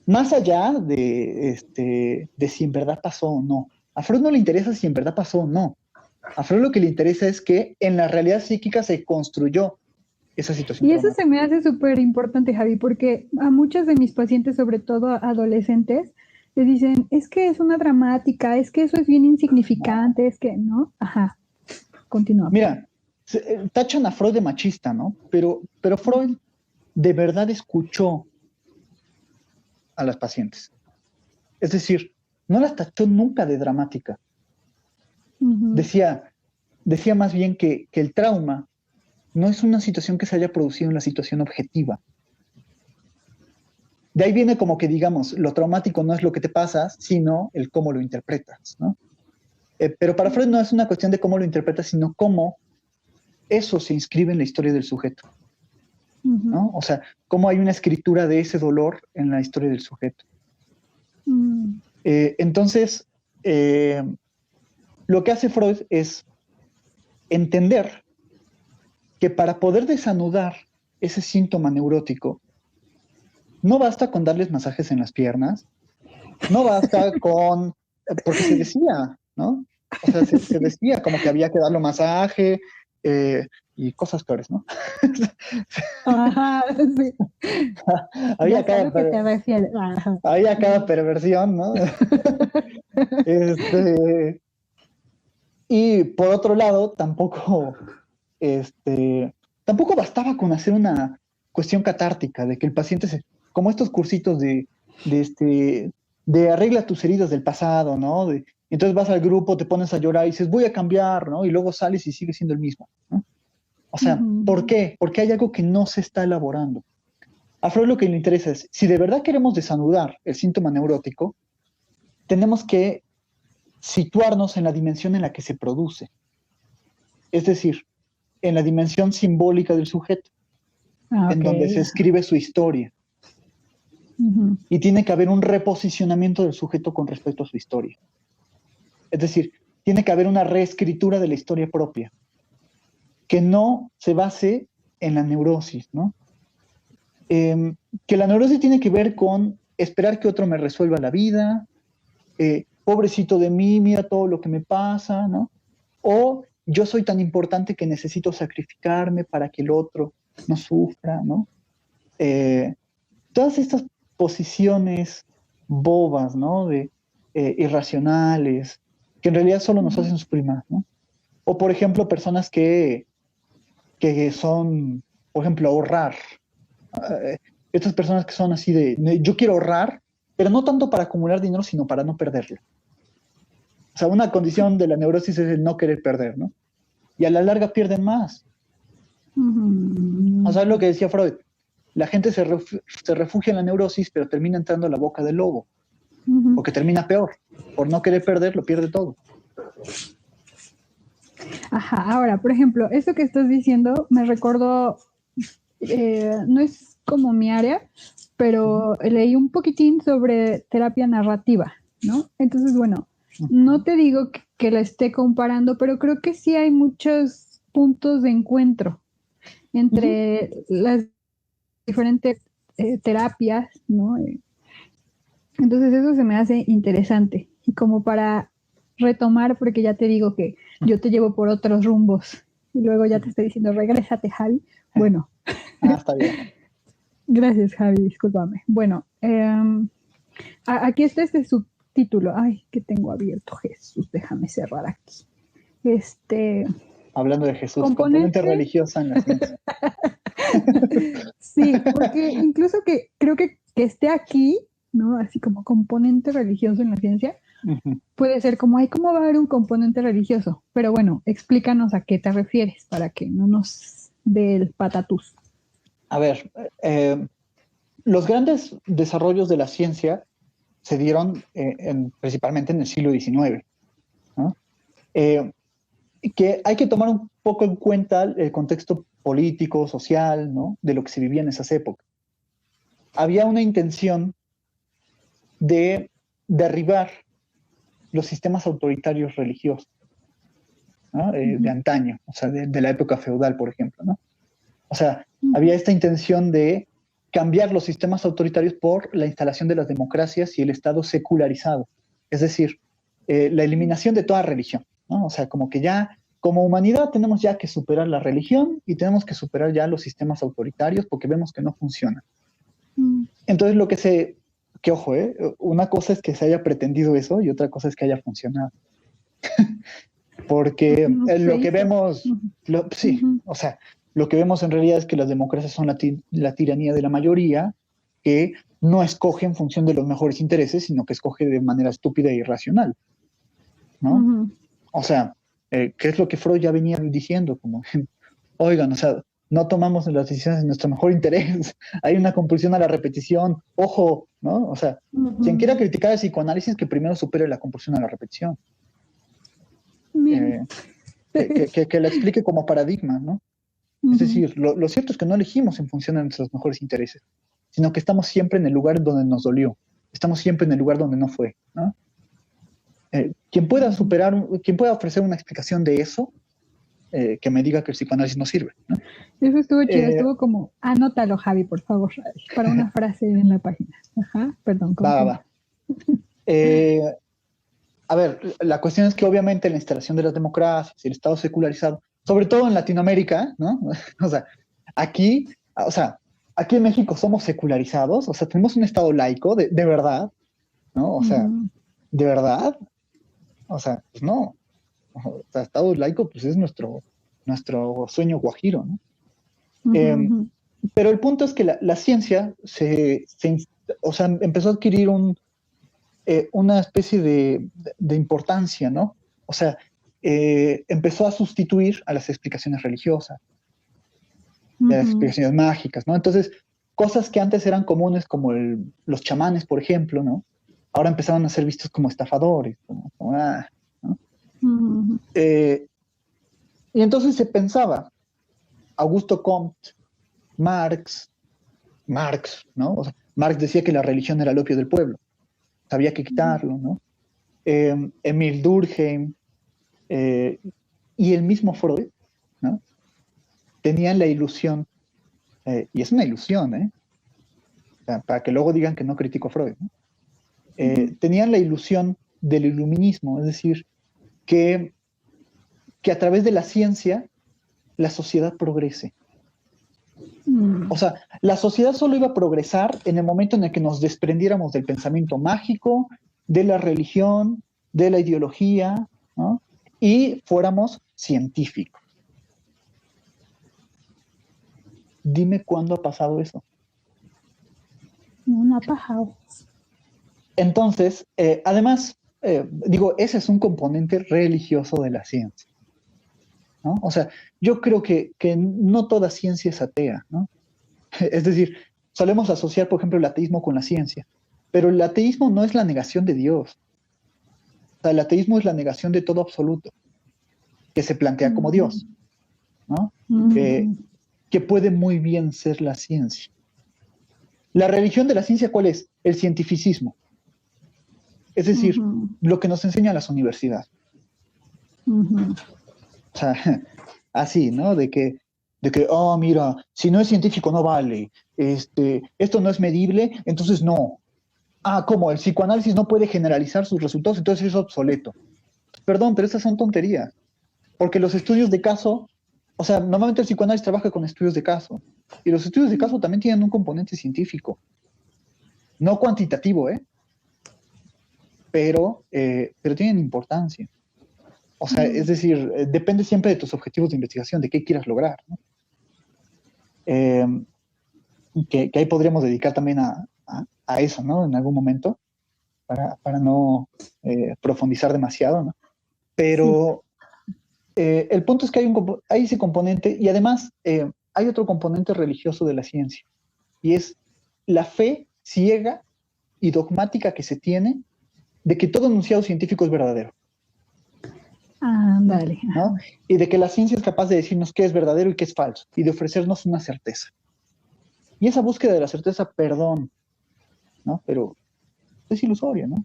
Speaker 2: Más allá de si en verdad pasó o no. A Freud no le interesa si en verdad pasó o no. A Freud lo que le interesa es que en la realidad psíquica se construyó esa situación
Speaker 1: Y eso
Speaker 2: traumática.
Speaker 1: se me hace súper importante, Javi, porque a muchos de mis pacientes, sobre todo adolescentes, les dicen, es que es una dramática, es que eso es bien insignificante, es que, ¿no? Ajá, continúa.
Speaker 2: Mira, tachan a Freud de machista, ¿no? Pero Freud de verdad escuchó a las pacientes. Es decir, no las tachó nunca de dramática.
Speaker 1: Uh-huh.
Speaker 2: Decía más bien que el trauma no es una situación que se haya producido en la situación objetiva. De ahí viene como que, digamos, lo traumático no es lo que te pasa, sino el cómo lo interpretas, ¿no? Pero para Freud no es una cuestión de cómo lo interpretas, sino cómo eso se inscribe en la historia del sujeto, ¿no? O sea, cómo hay una escritura de ese dolor en la historia del sujeto. Entonces, lo que hace Freud es entender que para poder desanudar ese síntoma neurótico, no basta con darles masajes en las piernas, no basta con, porque se decía, ¿no? O sea, se decía como que había que darle masaje y cosas peores, ¿no?
Speaker 1: Ajá, sí.
Speaker 2: había cada perversión, ¿no? Y por otro lado, tampoco bastaba con hacer una cuestión catártica de que el paciente como estos cursitos de arregla tus heridas del pasado, ¿no? Entonces vas al grupo, te pones a llorar y dices, voy a cambiar, ¿no? Y luego sales y sigues siendo el mismo, ¿no? O sea, ¿por qué? Porque hay algo que no se está elaborando. A Freud lo que le interesa es, si de verdad queremos desanudar el síntoma neurótico, tenemos que situarnos en la dimensión en la que se produce. Es decir, en la dimensión simbólica del sujeto, en donde se escribe su historia. Y tiene que haber un reposicionamiento del sujeto con respecto a su historia. Es decir, tiene que haber una reescritura de la historia propia, que no se base en la neurosis, ¿no? Que la neurosis tiene que ver con esperar que otro me resuelva la vida, pobrecito de mí, mira todo lo que me pasa, ¿no? O yo soy tan importante que necesito sacrificarme para que el otro no sufra, ¿no? Todas estas posiciones bobas, ¿no? Irracionales, que en realidad solo nos hacen sufrir más, ¿no? O, por ejemplo, personas que son, por ejemplo, ahorrar. Estas personas que son así yo quiero ahorrar, pero no tanto para acumular dinero, sino para no perderlo. O sea, una condición de la neurosis es el no querer perder, ¿no? Y a la larga pierden más. O sea, es lo que decía Freud. La gente se refugia en la neurosis, pero termina entrando a la boca del lobo. Porque termina peor. Por no querer perder, lo pierde todo.
Speaker 1: Ajá, ahora, por ejemplo, esto que estás diciendo me recordó, no es como mi área, pero leí un poquitín sobre terapia narrativa, ¿no? Entonces, bueno, no te digo que la esté comparando, pero creo que sí hay muchos puntos de encuentro entre las diferentes terapias, ¿no? Entonces eso se me hace interesante. Y como para retomar, porque ya te digo que yo te llevo por otros rumbos y luego ya te estoy diciendo, regrésate, Javi. Bueno.
Speaker 2: Está bien.
Speaker 1: Gracias, Javi, discúlpame. Bueno, aquí está este subtítulo. Ay, que tengo abierto, Jesús, déjame cerrar aquí.
Speaker 2: Hablando de Jesús, componente religiosa en la ciencia.
Speaker 1: Sí, porque incluso que creo que esté aquí ¿no? Así como componente religioso en la ciencia,
Speaker 2: Ujú.
Speaker 1: puede ser como, ay, ¿cómo va a haber un componente religioso? Pero bueno, explícanos a qué te refieres para que no nos dé el patatús.
Speaker 2: A ver, los grandes desarrollos de la ciencia se dieron principalmente en el siglo XIX, ¿no? Eh, que hay que tomar un poco en cuenta el contexto político, social, ¿no? De lo que se vivía en esas épocas. Había una intención de derribar los sistemas autoritarios religiosos, ¿no? De
Speaker 1: Ujú,
Speaker 2: antaño, o sea, de la época feudal, por ejemplo, ¿no? O sea,
Speaker 1: ujú,
Speaker 2: había esta intención de cambiar los sistemas autoritarios por la instalación de las democracias y el Estado secularizado, es decir, la eliminación de toda religión, ¿no? O sea, como que ya, como humanidad, tenemos ya que superar la religión y tenemos que superar ya los sistemas autoritarios porque vemos que no funcionan.
Speaker 1: ujú.
Speaker 2: Entonces, que ojo, una cosa es que se haya pretendido eso y otra cosa es que haya funcionado. Porque
Speaker 1: No se
Speaker 2: lo que
Speaker 1: hizo.
Speaker 2: vemos,
Speaker 1: Ujú,
Speaker 2: sí,
Speaker 1: ujú,
Speaker 2: o sea, lo que vemos en realidad es que las democracias son la tiranía de la mayoría, que no escoge en función de los mejores intereses, sino que escoge de manera estúpida e irracional, ¿no?
Speaker 1: ujú.
Speaker 2: O sea, ¿qué es lo que Freud ya venía diciendo? Como, oigan, o sea, no tomamos las decisiones en nuestro mejor interés, hay una compulsión a la repetición, ojo, ¿no? O sea, quien quiera
Speaker 1: Ujú.
Speaker 2: criticar el psicoanálisis, que primero supere la compulsión a la repetición.
Speaker 1: Bien.
Speaker 2: Eh, que la explique como paradigma, ¿no? Es
Speaker 1: Ujú,
Speaker 2: decir, lo cierto es que no elegimos en función de nuestros mejores intereses, sino que estamos siempre en el lugar donde nos dolió, estamos siempre en el lugar donde no fue, ¿no?
Speaker 1: ujú.
Speaker 2: Quien pueda ofrecer una explicación de eso, que me diga que el psicoanálisis no sirve, ¿no?
Speaker 1: Eso estuvo chido,
Speaker 2: Eh,
Speaker 1: estuvo como, anótalo, Javi, por favor, para una frase en la página. Ajá, perdón,
Speaker 2: va, va,
Speaker 1: continúa.
Speaker 2: va. Eh, a ver, la cuestión es que obviamente la instalación de las democracias y el Estado secularizado, sobre todo en Latinoamérica, ¿no? O sea, aquí, o sea, aquí en México somos secularizados, o sea, tenemos un Estado laico, de verdad, ¿no? O sea,
Speaker 1: Ujú,
Speaker 2: de verdad, o sea, pues no. O sea, Estado laico, pues es nuestro sueño guajiro, ¿no?
Speaker 1: ujú,
Speaker 2: Eh,
Speaker 1: ujú,
Speaker 2: pero el punto es que la ciencia o sea, empezó a adquirir una especie de importancia, ¿no? O sea, empezó a sustituir a las explicaciones religiosas, a las
Speaker 1: ujú,
Speaker 2: explicaciones mágicas, ¿no? Entonces, cosas que antes eran comunes como los chamanes, por ejemplo, ¿no? Ahora empezaron a ser vistos como estafadores, ¿no?
Speaker 1: ujú,
Speaker 2: Eh, y entonces se pensaba, Augusto Comte, Marx, ¿no? O sea, Marx decía que la religión era el opio del pueblo, había que
Speaker 1: ujú,
Speaker 2: quitarlo, ¿no? Emil Durkheim eh, y el mismo Freud, ¿no? Tenían la ilusión, y es una ilusión, ¿eh? O sea, para que luego digan que no critico a Freud, ¿no?
Speaker 1: ujú,
Speaker 2: Tenían la ilusión del iluminismo, es decir, que, que a través de la ciencia la sociedad progrese.
Speaker 1: ujú.
Speaker 2: O sea, la sociedad solo iba a progresar en el momento en el que nos desprendiéramos del pensamiento mágico, de la religión, de la ideología, ¿no? Y fuéramos científicos. Dime cuándo ha pasado eso.
Speaker 1: No, no ha pasado.
Speaker 2: Entonces, además, digo, ese es un componente religioso de la ciencia, ¿no? O sea, yo creo que no toda ciencia es atea, ¿no? Es decir, solemos asociar, por ejemplo, el ateísmo con la ciencia, pero el ateísmo no es la negación de Dios. O sea, el ateísmo es la negación de todo absoluto, que se plantea como
Speaker 1: Ujú,
Speaker 2: Dios, ¿no? Eh,
Speaker 1: ujú,
Speaker 2: que puede muy bien ser la ciencia. La religión de la ciencia, ¿cuál es? El cientificismo. Es decir,
Speaker 1: ujú,
Speaker 2: lo que nos enseñan las universidades.
Speaker 1: ujú.
Speaker 2: O sea, así, ¿no? Oh, mira, si no es científico no vale. Esto no es medible, entonces no. Ah, ¿cómo? El psicoanálisis no puede generalizar sus resultados, entonces es obsoleto. Perdón, pero esas son tonterías. Porque los estudios de caso, o sea, normalmente el psicoanálisis trabaja con estudios de caso. Y los estudios de caso también tienen un componente científico. No cuantitativo, ¿eh? Pero tienen importancia. O sea, es
Speaker 1: Mm,
Speaker 2: decir, depende siempre de tus objetivos de investigación, de qué quieras lograr, ¿no? Eh, que ahí podríamos dedicar también a eso, ¿no? En algún momento, para no profundizar demasiado, ¿no?
Speaker 1: Sí.
Speaker 2: Pero el punto es que hay ese componente y además hay otro componente religioso de la ciencia y es la fe ciega y dogmática que se tiene de que todo enunciado científico es verdadero,
Speaker 1: Ándale.
Speaker 2: ¿no?
Speaker 1: Ajá.
Speaker 2: Y de que la ciencia es capaz de decirnos qué es verdadero y qué es falso y de ofrecernos una certeza. Y esa búsqueda de la certeza, perdón, ¿no? Pero es ilusoria, ¿no?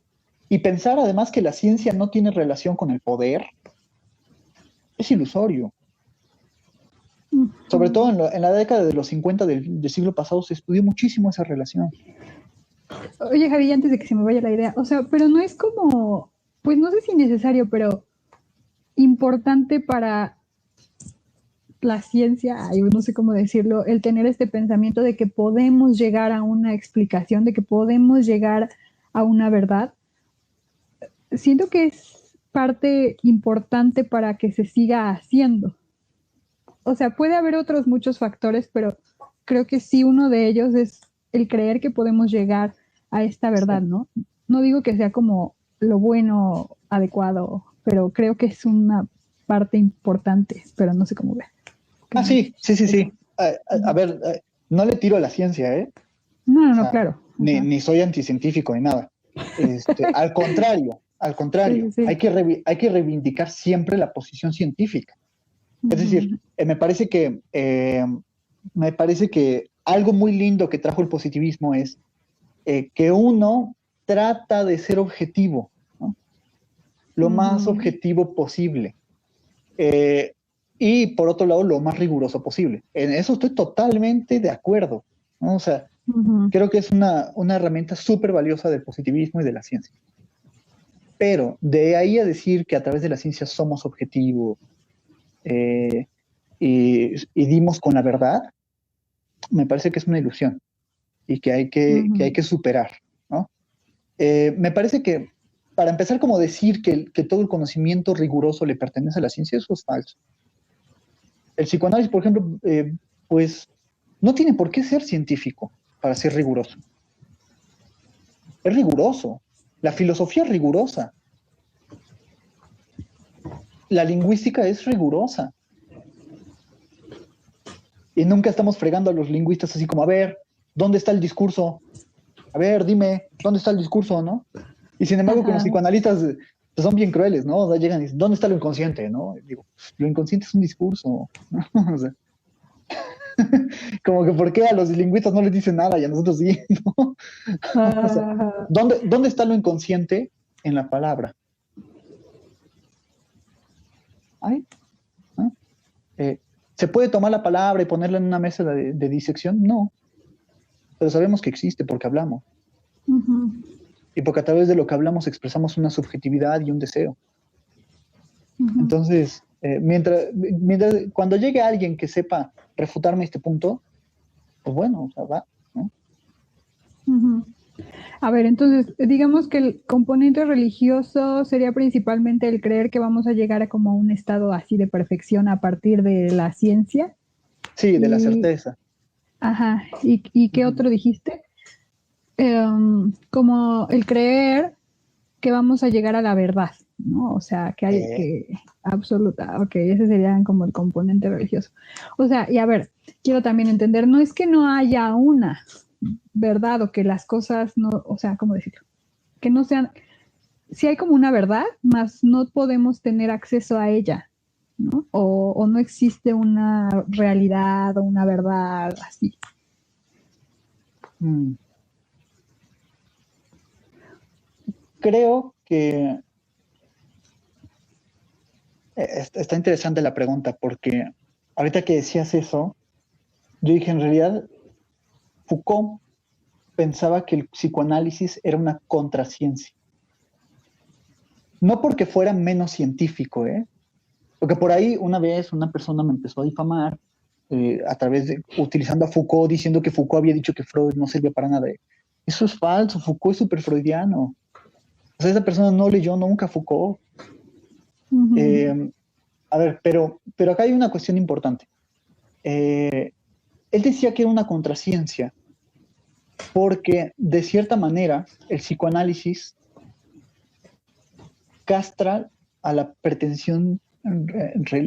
Speaker 2: Y pensar además que la ciencia no tiene relación con el poder es ilusorio. Sobre todo
Speaker 1: Ujú.
Speaker 2: en la década de los 50 del siglo pasado se estudió muchísimo esa relación.
Speaker 1: Oye, Javi, antes de que se me vaya la idea, o sea, pero no es como, pues no sé si necesario, pero importante para la ciencia, ay, no sé cómo decirlo, el tener este pensamiento de que podemos llegar a una explicación, de que podemos llegar a una verdad. Siento que es parte importante para que se siga haciendo. O sea, puede haber otros muchos factores, pero creo que sí uno de ellos es el creer que podemos llegar a esta verdad,
Speaker 2: Sí.
Speaker 1: ¿no? No digo que sea como lo bueno, adecuado, pero creo que es una parte importante, pero no sé cómo ver. ¿Qué
Speaker 2: Ah,
Speaker 1: me
Speaker 2: sí,
Speaker 1: dices?
Speaker 2: sí, sí,
Speaker 1: Eso.
Speaker 2: sí. A ver, no le tiro a la ciencia, ¿eh?
Speaker 1: No, no,
Speaker 2: O
Speaker 1: no,
Speaker 2: sea,
Speaker 1: claro. Ajá.
Speaker 2: ni soy anticientífico ni nada. Al
Speaker 1: Sí, sí,
Speaker 2: contrario,
Speaker 1: sí.
Speaker 2: hay que reivindicar siempre la posición científica. Es decir,
Speaker 1: Ujú.
Speaker 2: me parece que algo muy lindo que trajo el positivismo es que uno trata de ser objetivo, ¿no? Lo más
Speaker 1: Ujú.
Speaker 2: objetivo posible. Eh, y por otro lado, lo más riguroso posible. En eso estoy totalmente de acuerdo, ¿no? O sea,
Speaker 1: Ujú.
Speaker 2: creo que es una herramienta súper valiosa del positivismo y de la ciencia. Pero de ahí a decir que a través de la ciencia somos objetivos eh, y dimos con la verdad, me parece que es una ilusión y que hay
Speaker 1: Ujú.
Speaker 2: que superar, ¿no? Me parece que, para empezar, como decir que todo el conocimiento riguroso le pertenece a la ciencia, eso es falso. El psicoanálisis, por ejemplo, pues no tiene por qué ser científico para ser riguroso. Es riguroso. La filosofía es rigurosa. La lingüística es rigurosa. Y nunca estamos fregando a los lingüistas así como, a ver, ¿dónde está el discurso? A ver, dime, ¿dónde está el discurso, no? Y sin embargo, con los
Speaker 1: Ajá.
Speaker 2: psicoanalistas pues son bien crueles, ¿no? O sea, llegan y dicen, ¿dónde está lo inconsciente, no? Y digo, lo inconsciente es un discurso, ¿no? O sea, como que ¿por qué a los lingüistas no les dicen nada y a nosotros sí, ¿no? O sea,
Speaker 1: Ajá.
Speaker 2: ¿dónde está lo inconsciente? En la palabra. ¿Ay? ¿No? Eh, ¿Se puede tomar la palabra y ponerla en una mesa de disección? No, pero sabemos que existe porque hablamos.
Speaker 1: Ujú.
Speaker 2: Y porque a través de lo que hablamos expresamos una subjetividad y un deseo.
Speaker 1: Ujú.
Speaker 2: Entonces, cuando llegue alguien que sepa refutarme este punto, pues bueno, o sea, va, ¿no?
Speaker 1: Ujú. A ver, entonces, digamos que el componente religioso sería principalmente el creer que vamos a llegar a como un estado así de perfección a partir de la ciencia.
Speaker 2: Sí, de la
Speaker 1: Y,
Speaker 2: certeza.
Speaker 1: ajá, ¿y qué
Speaker 2: Ujú.
Speaker 1: otro dijiste? Como el creer que vamos a llegar a la verdad, ¿no? O sea, que hay
Speaker 2: Eh,
Speaker 1: que absoluta, ok, ese sería como el componente religioso. O sea, y a ver, quiero también entender, no es que no haya una verdad o que las cosas no, o sea, ¿cómo decirlo? Que no sean, sí hay como una verdad, más no podemos tener acceso a ella, ¿no? O no existe una realidad o una verdad así.
Speaker 2: mm, Creo que está interesante la pregunta porque ahorita que decías eso, yo dije en realidad Foucault pensaba que el psicoanálisis era una contraciencia. No porque fuera menos científico, ¿eh? Porque por ahí una vez una persona me empezó a difamar utilizando a Foucault, diciendo que Foucault había dicho que Freud no servía para nada. Eso es falso, Foucault es súper freudiano. O sea, esa persona no leyó nunca a Foucault.
Speaker 1: Ujú.
Speaker 2: Eh, a ver, pero acá hay una cuestión importante. Él decía que era una contraciencia, porque de cierta manera el psicoanálisis castra a la pretensión,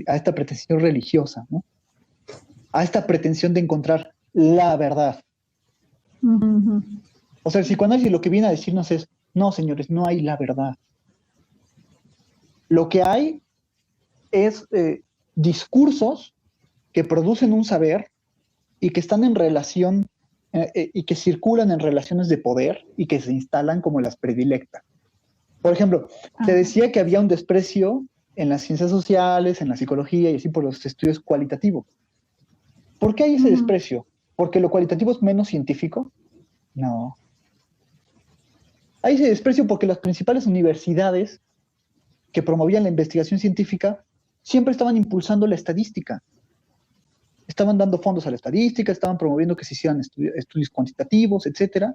Speaker 2: a esta pretensión religiosa, ¿no? A esta pretensión de encontrar la verdad.
Speaker 1: Ujú.
Speaker 2: O sea, el psicoanálisis lo que viene a decirnos es, no, señores, no hay la verdad. Lo que hay es discursos que producen un saber y que están en relación y que circulan en relaciones de poder y que se instalan como las predilectas. Por ejemplo, te decía que había un desprecio en las ciencias sociales, en la psicología y así por los estudios cualitativos. ¿Por qué hay ese desprecio? ¿Porque lo cualitativo es menos científico? No. Hay ese desprecio porque las principales universidades que promovían la investigación científica siempre estaban impulsando la estadística. Estaban dando fondos a la estadística, estaban promoviendo que se hicieran estudios cuantitativos, etcétera.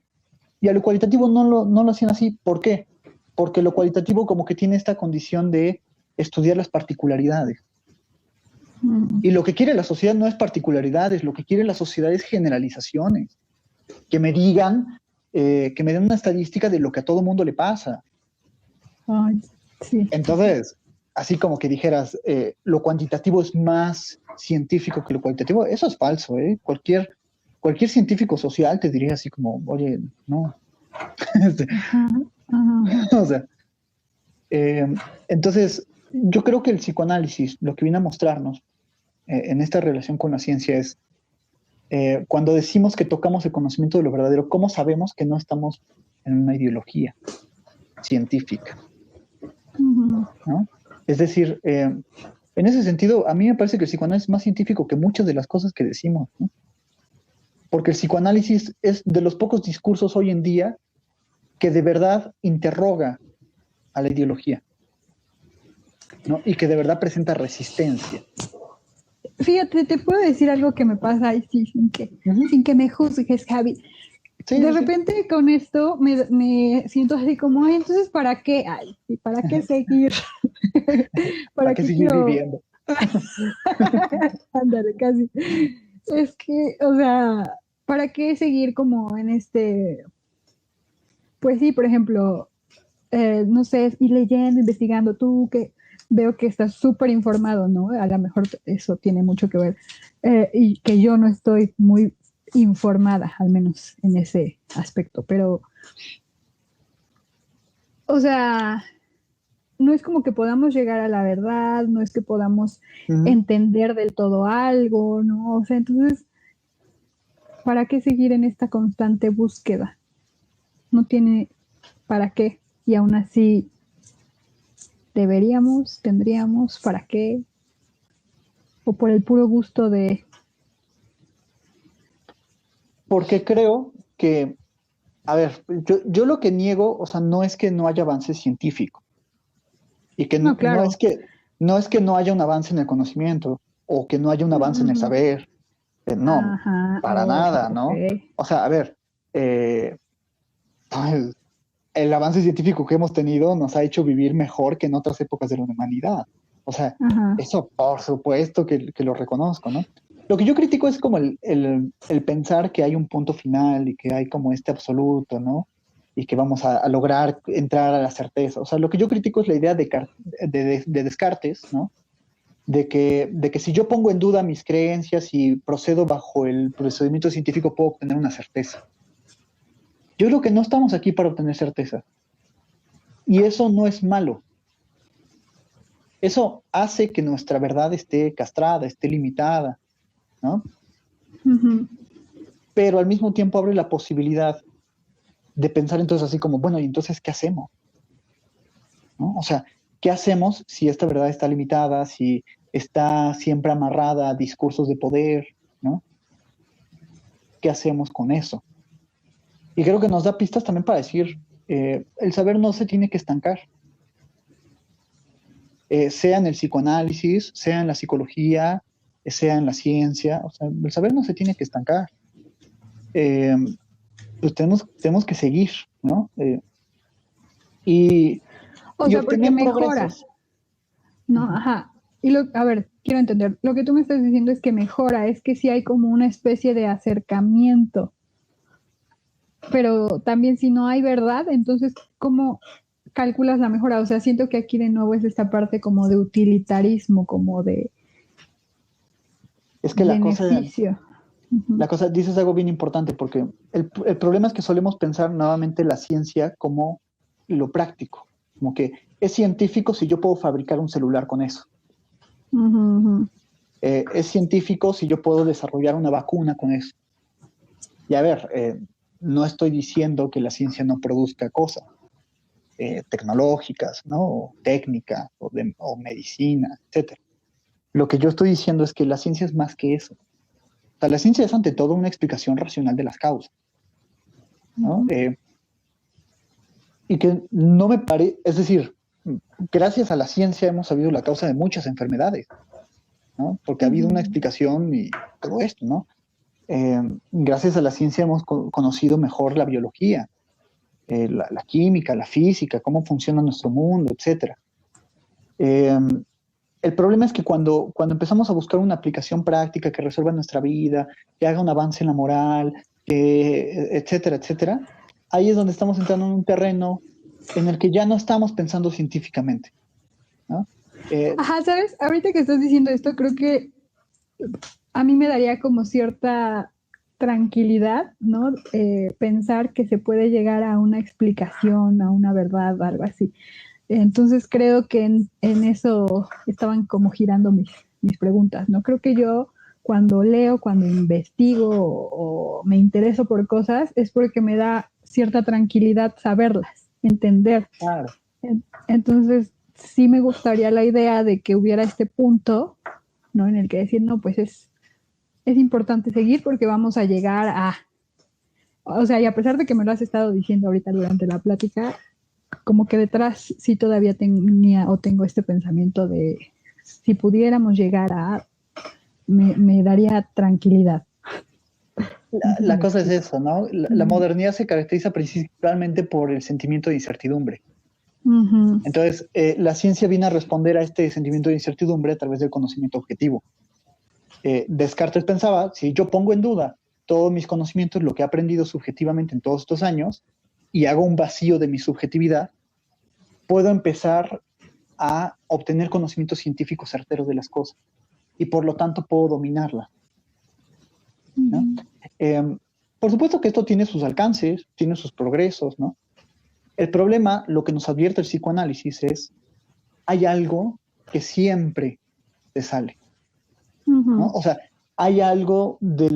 Speaker 2: Y a lo cualitativo no lo hacían así. ¿Por qué? Porque lo cualitativo como que tiene esta condición de estudiar las particularidades. Y lo que quiere la sociedad no es particularidades, lo que quiere la sociedad es generalizaciones. Que me digan, que me den una estadística de lo que a todo mundo le pasa.
Speaker 1: Ay, sí.
Speaker 2: Entonces, así como que dijeras, lo cuantitativo es más científico que lo cualitativo, eso es falso, ¿eh? Cualquier científico social te diría así como, oye, no. O sea, entonces, yo creo que el psicoanálisis, lo que viene a mostrarnos en esta relación con la ciencia es, cuando decimos que tocamos el conocimiento de lo verdadero, ¿cómo sabemos que no estamos en una ideología científica? ¿No? Es decir, en ese sentido, a mí me parece que el psicoanálisis es más científico que muchas de las cosas que decimos, ¿no? Porque el psicoanálisis es de los pocos discursos hoy en día que de verdad interroga a la ideología, ¿no? Y que de verdad presenta resistencia.
Speaker 1: Fíjate, te puedo decir algo que me pasa ahí, sí, sin que me juzgues, Javi.
Speaker 2: Sí,
Speaker 1: de repente con esto me siento así como, ay, entonces, ¿para qué? Ay, ¿y para qué seguir?
Speaker 2: ¿Para
Speaker 1: ¿Para
Speaker 2: qué
Speaker 1: qué
Speaker 2: seguir
Speaker 1: quiero?
Speaker 2: viviendo?
Speaker 1: Ándale, casi. Es que, o sea, ¿para qué seguir como en este? Pues sí, por ejemplo, no sé, ir leyendo, investigando, tú que veo que estás súper informado, ¿no? A lo mejor eso tiene mucho que ver. Y que yo no estoy muy informada, al menos en ese aspecto, pero, o sea, no es como que podamos llegar a la verdad, no es que podamos entender del todo algo, ¿no? O sea, entonces, ¿para qué seguir en esta constante búsqueda? No tiene para qué. Y aún así, deberíamos, tendríamos, ¿para qué? O por el puro gusto de...
Speaker 2: Porque creo que, a ver, yo lo que niego, o sea, no es que no haya avance científico y que
Speaker 1: No, claro.
Speaker 2: no es que no haya un avance en el conocimiento o que no haya un avance en el saber. No,
Speaker 1: Ajá,
Speaker 2: para
Speaker 1: oh,
Speaker 2: nada,
Speaker 1: ok.
Speaker 2: ¿no? O sea, a ver, pues, el avance científico que hemos tenido nos ha hecho vivir mejor que en otras épocas de la humanidad. O sea,
Speaker 1: Ajá.
Speaker 2: eso por supuesto que lo reconozco, ¿no? Lo que yo critico es como el pensar que hay un punto final y que hay como este absoluto, ¿no? Y que vamos a lograr entrar a la certeza. O sea, lo que yo critico es la idea de Descartes, ¿no? De que si yo pongo en duda mis creencias y procedo bajo el procedimiento científico puedo obtener una certeza. Yo creo que no estamos aquí para obtener certeza. Y eso no es malo. Eso hace que nuestra verdad esté castrada, esté limitada, ¿no?
Speaker 1: Uh-huh.
Speaker 2: Pero al mismo tiempo abre la posibilidad de pensar entonces así como, bueno, ¿y entonces qué hacemos? ¿No? O sea, ¿qué hacemos si esta verdad está limitada, si está siempre amarrada a discursos de poder, ¿no? ¿Qué hacemos con eso? Y creo que nos da pistas también para decir, el saber no se tiene que estancar. Sea en el psicoanálisis, sea en la psicología, sea en la ciencia, o sea, el saber no se tiene que estancar. Pues tenemos que seguir, ¿no? Y
Speaker 1: O sea, porque
Speaker 2: obtener
Speaker 1: mejora,
Speaker 2: progresos.
Speaker 1: ¿no? Ajá. Y a ver, quiero entender, lo que tú me estás diciendo es que mejora, es que sí hay como una especie de acercamiento pero también si no hay verdad, entonces, ¿cómo calculas la mejora? O sea, siento que aquí de nuevo es esta parte como de utilitarismo, como de
Speaker 2: Es que
Speaker 1: beneficio. Ujú,
Speaker 2: la cosa, dices algo bien importante, porque el problema es que solemos pensar nuevamente la ciencia como lo práctico, como que es científico si yo puedo fabricar un celular con eso.
Speaker 1: ujú, ujú,
Speaker 2: Es científico si yo puedo desarrollar una vacuna con eso. Y a ver, no estoy diciendo que la ciencia no produzca cosas tecnológicas, ¿no? O técnica, o medicina, etcétera. Lo que yo estoy diciendo es que la ciencia es más que eso. O sea, la ciencia es ante todo una explicación racional de las causas, ¿no?
Speaker 1: ujú,
Speaker 2: Y que no me parece, es decir, gracias a la ciencia hemos sabido la causa de muchas enfermedades, ¿no? Porque ha habido una
Speaker 1: ujú.
Speaker 2: explicación y todo esto, ¿no? Gracias a la ciencia hemos conocido mejor la biología, la química, la física, cómo funciona nuestro mundo, etcétera. Eh, el problema es que cuando empezamos a buscar una aplicación práctica que resuelva nuestra vida, que haga un avance en la moral, etcétera, etcétera, ahí es donde estamos entrando en un terreno en el que ya no estamos pensando científicamente, ¿no? Eh,
Speaker 1: Ajá, ¿sabes? Ahorita que estás diciendo esto, creo que a mí me daría como cierta tranquilidad, ¿no? Pensar que se puede llegar a una explicación, a una verdad, algo así. Entonces creo que en eso estaban como girando mis preguntas, ¿no? Creo que yo cuando leo, cuando investigo o me intereso por cosas, es porque me da cierta tranquilidad saberlas, entender.
Speaker 2: claro,
Speaker 1: Entonces, sí me gustaría la idea de que hubiera este punto, ¿no? En el que decir, no, pues es importante seguir porque vamos a llegar a, o sea, y a pesar de que me lo has estado diciendo ahorita durante la plática, como que detrás sí todavía tenía o tengo este pensamiento de si pudiéramos llegar a, me daría tranquilidad. No sé si
Speaker 2: la
Speaker 1: me
Speaker 2: cosa es
Speaker 1: explico.
Speaker 2: eso, ¿no? La
Speaker 1: Uh
Speaker 2: modernidad se caracteriza principalmente por el sentimiento de incertidumbre.
Speaker 1: -huh.
Speaker 2: Entonces, la ciencia viene a responder a este sentimiento de incertidumbre a través del conocimiento objetivo. Descartes pensaba, si yo pongo en duda todos mis conocimientos, lo que he aprendido subjetivamente en todos estos años, y hago un vacío de mi subjetividad, puedo empezar a obtener conocimientos científicos certeros de las cosas y por lo tanto puedo dominarlas, ¿no? Eh, por supuesto que esto tiene sus alcances, tiene sus progresos, ¿no? El problema, lo que nos advierte el psicoanálisis es, hay algo que siempre te sale,
Speaker 1: Uh
Speaker 2: ¿no?
Speaker 1: -huh.
Speaker 2: O sea, hay algo de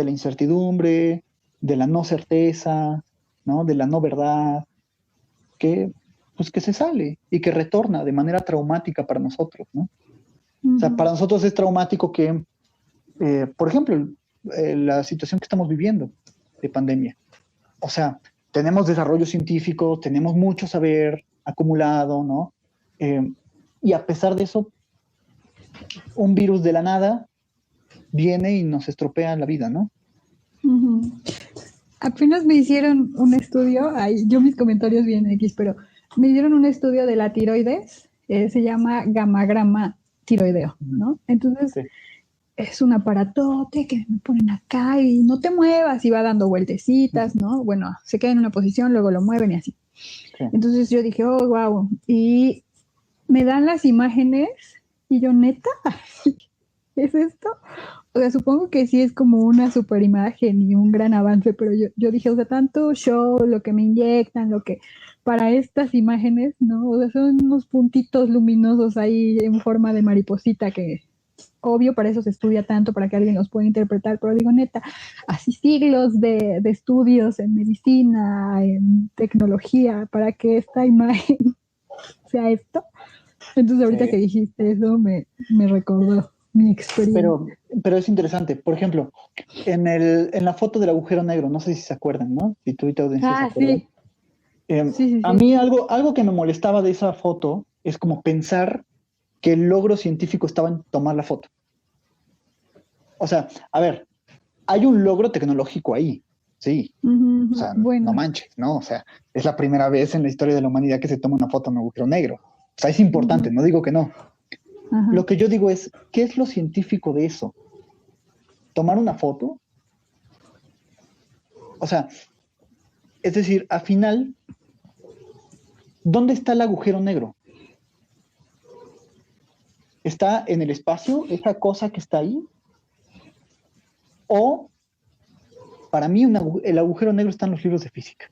Speaker 2: la incertidumbre, de la no certeza, ¿no? De la no verdad, que, pues, que se sale y que retorna de manera traumática para nosotros, ¿no? O sea, para nosotros es traumático que, por ejemplo, la situación que estamos viviendo de pandemia. O sea, tenemos desarrollo científico, tenemos mucho saber acumulado, ¿no? Eh, y a pesar de eso, un virus de la nada viene y nos estropea la vida, ¿no?
Speaker 1: Apenas me hicieron un estudio, ay, yo mis comentarios bien X, pero me hicieron un estudio de la tiroides, se llama gamagrama tiroideo, ¿no? Entonces
Speaker 2: Sí,
Speaker 1: es un aparatote que me ponen acá y no te muevas y va dando vueltecitas, ¿no? Bueno, se queda en una posición, luego lo mueven y así.
Speaker 2: sí.
Speaker 1: Entonces yo dije, oh, wow, y me dan las imágenes y yo, neta, ¿es esto? O sea, supongo que sí es como una super imagen y un gran avance, pero yo dije, o sea, tanto show, lo que me inyectan, lo que para estas imágenes, ¿no? O sea, son unos puntitos luminosos ahí en forma de mariposita que, obvio, para eso se estudia tanto, para que alguien los pueda interpretar, pero digo, neta, así siglos de estudios en medicina, en tecnología, para que esta imagen sea esto. Entonces, ahorita que
Speaker 2: Sí.
Speaker 1: dijiste eso, me recordó mi experiencia.
Speaker 2: Pero es interesante. Por ejemplo, en la foto del agujero negro, no sé si se acuerdan, ¿no? Si tú y tu audiencia se
Speaker 1: Ah,
Speaker 2: acuerdan.
Speaker 1: sí, sí, sí,
Speaker 2: A
Speaker 1: sí.
Speaker 2: mí algo que me molestaba de esa foto es como pensar que el logro científico estaba en tomar la foto. O sea, a ver, hay un logro tecnológico ahí, sí.
Speaker 1: Ujú,
Speaker 2: O
Speaker 1: ujú.
Speaker 2: sea, no
Speaker 1: Bueno,
Speaker 2: manches, ¿no? O sea, es la primera vez en la historia de la humanidad que se toma una foto en un agujero negro. O sea, es importante,
Speaker 1: ujú,
Speaker 2: no digo que no.
Speaker 1: ajá.
Speaker 2: Lo que yo digo es, ¿qué es lo científico de eso? ¿Tomar una foto? O sea, Es decir, al final, ¿dónde está el agujero negro? ¿Está en el espacio, esa cosa que está ahí? O, para mí, el agujero negro está en los libros de física.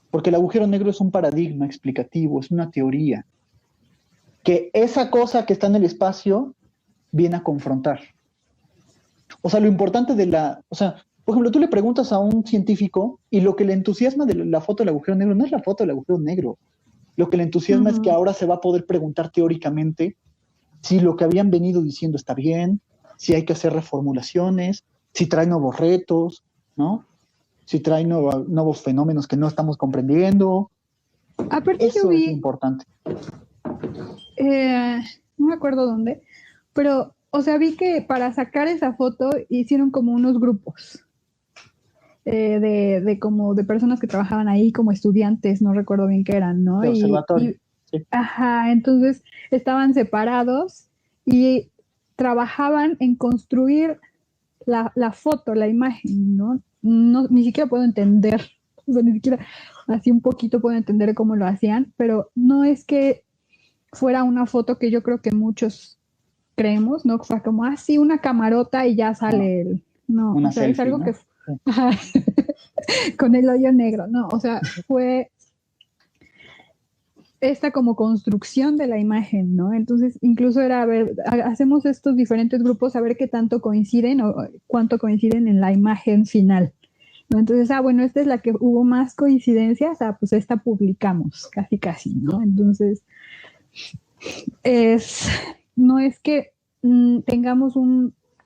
Speaker 2: Porque el agujero negro es un paradigma explicativo, es una teoría, que esa cosa que está en el espacio viene a confrontar. O sea, lo importante o sea, por ejemplo, tú le preguntas a un científico y lo que le entusiasma de la foto del agujero negro no es la foto del agujero negro. Lo que le entusiasma es que ahora se va a poder preguntar teóricamente si lo que habían venido diciendo está bien, si hay que hacer reformulaciones, si trae nuevos retos, ¿no? Si trae nuevos fenómenos que no estamos comprendiendo.
Speaker 1: Aparte
Speaker 2: Eso es importante.
Speaker 1: No me acuerdo dónde, pero, o sea, vi que para sacar esa foto hicieron como unos grupos como de personas que trabajaban ahí como estudiantes, no recuerdo bien qué eran, ¿no?
Speaker 2: De observatorio. Sí.
Speaker 1: Ajá, entonces estaban separados y trabajaban en construir la foto, la imagen, ¿no? No, ni siquiera puedo entender, o sea, ni siquiera así un poquito puedo entender cómo lo hacían, pero no es que fuera una foto que yo creo que muchos creemos, ¿no? Fue como, sí, una camarota y ya sale no,
Speaker 2: una
Speaker 1: o sea,
Speaker 2: selfie,
Speaker 1: es algo
Speaker 2: ¿no?
Speaker 1: que con el hoyo negro, no, o sea, fue esta como construcción de la imagen, ¿no? Entonces, incluso era, a ver, hacemos estos diferentes grupos a ver qué tanto coinciden o cuánto coinciden en la imagen final, ¿no? Entonces, bueno, esta es la que hubo más coincidencias, pues esta publicamos, casi, ¿no? Entonces, no es que tengamos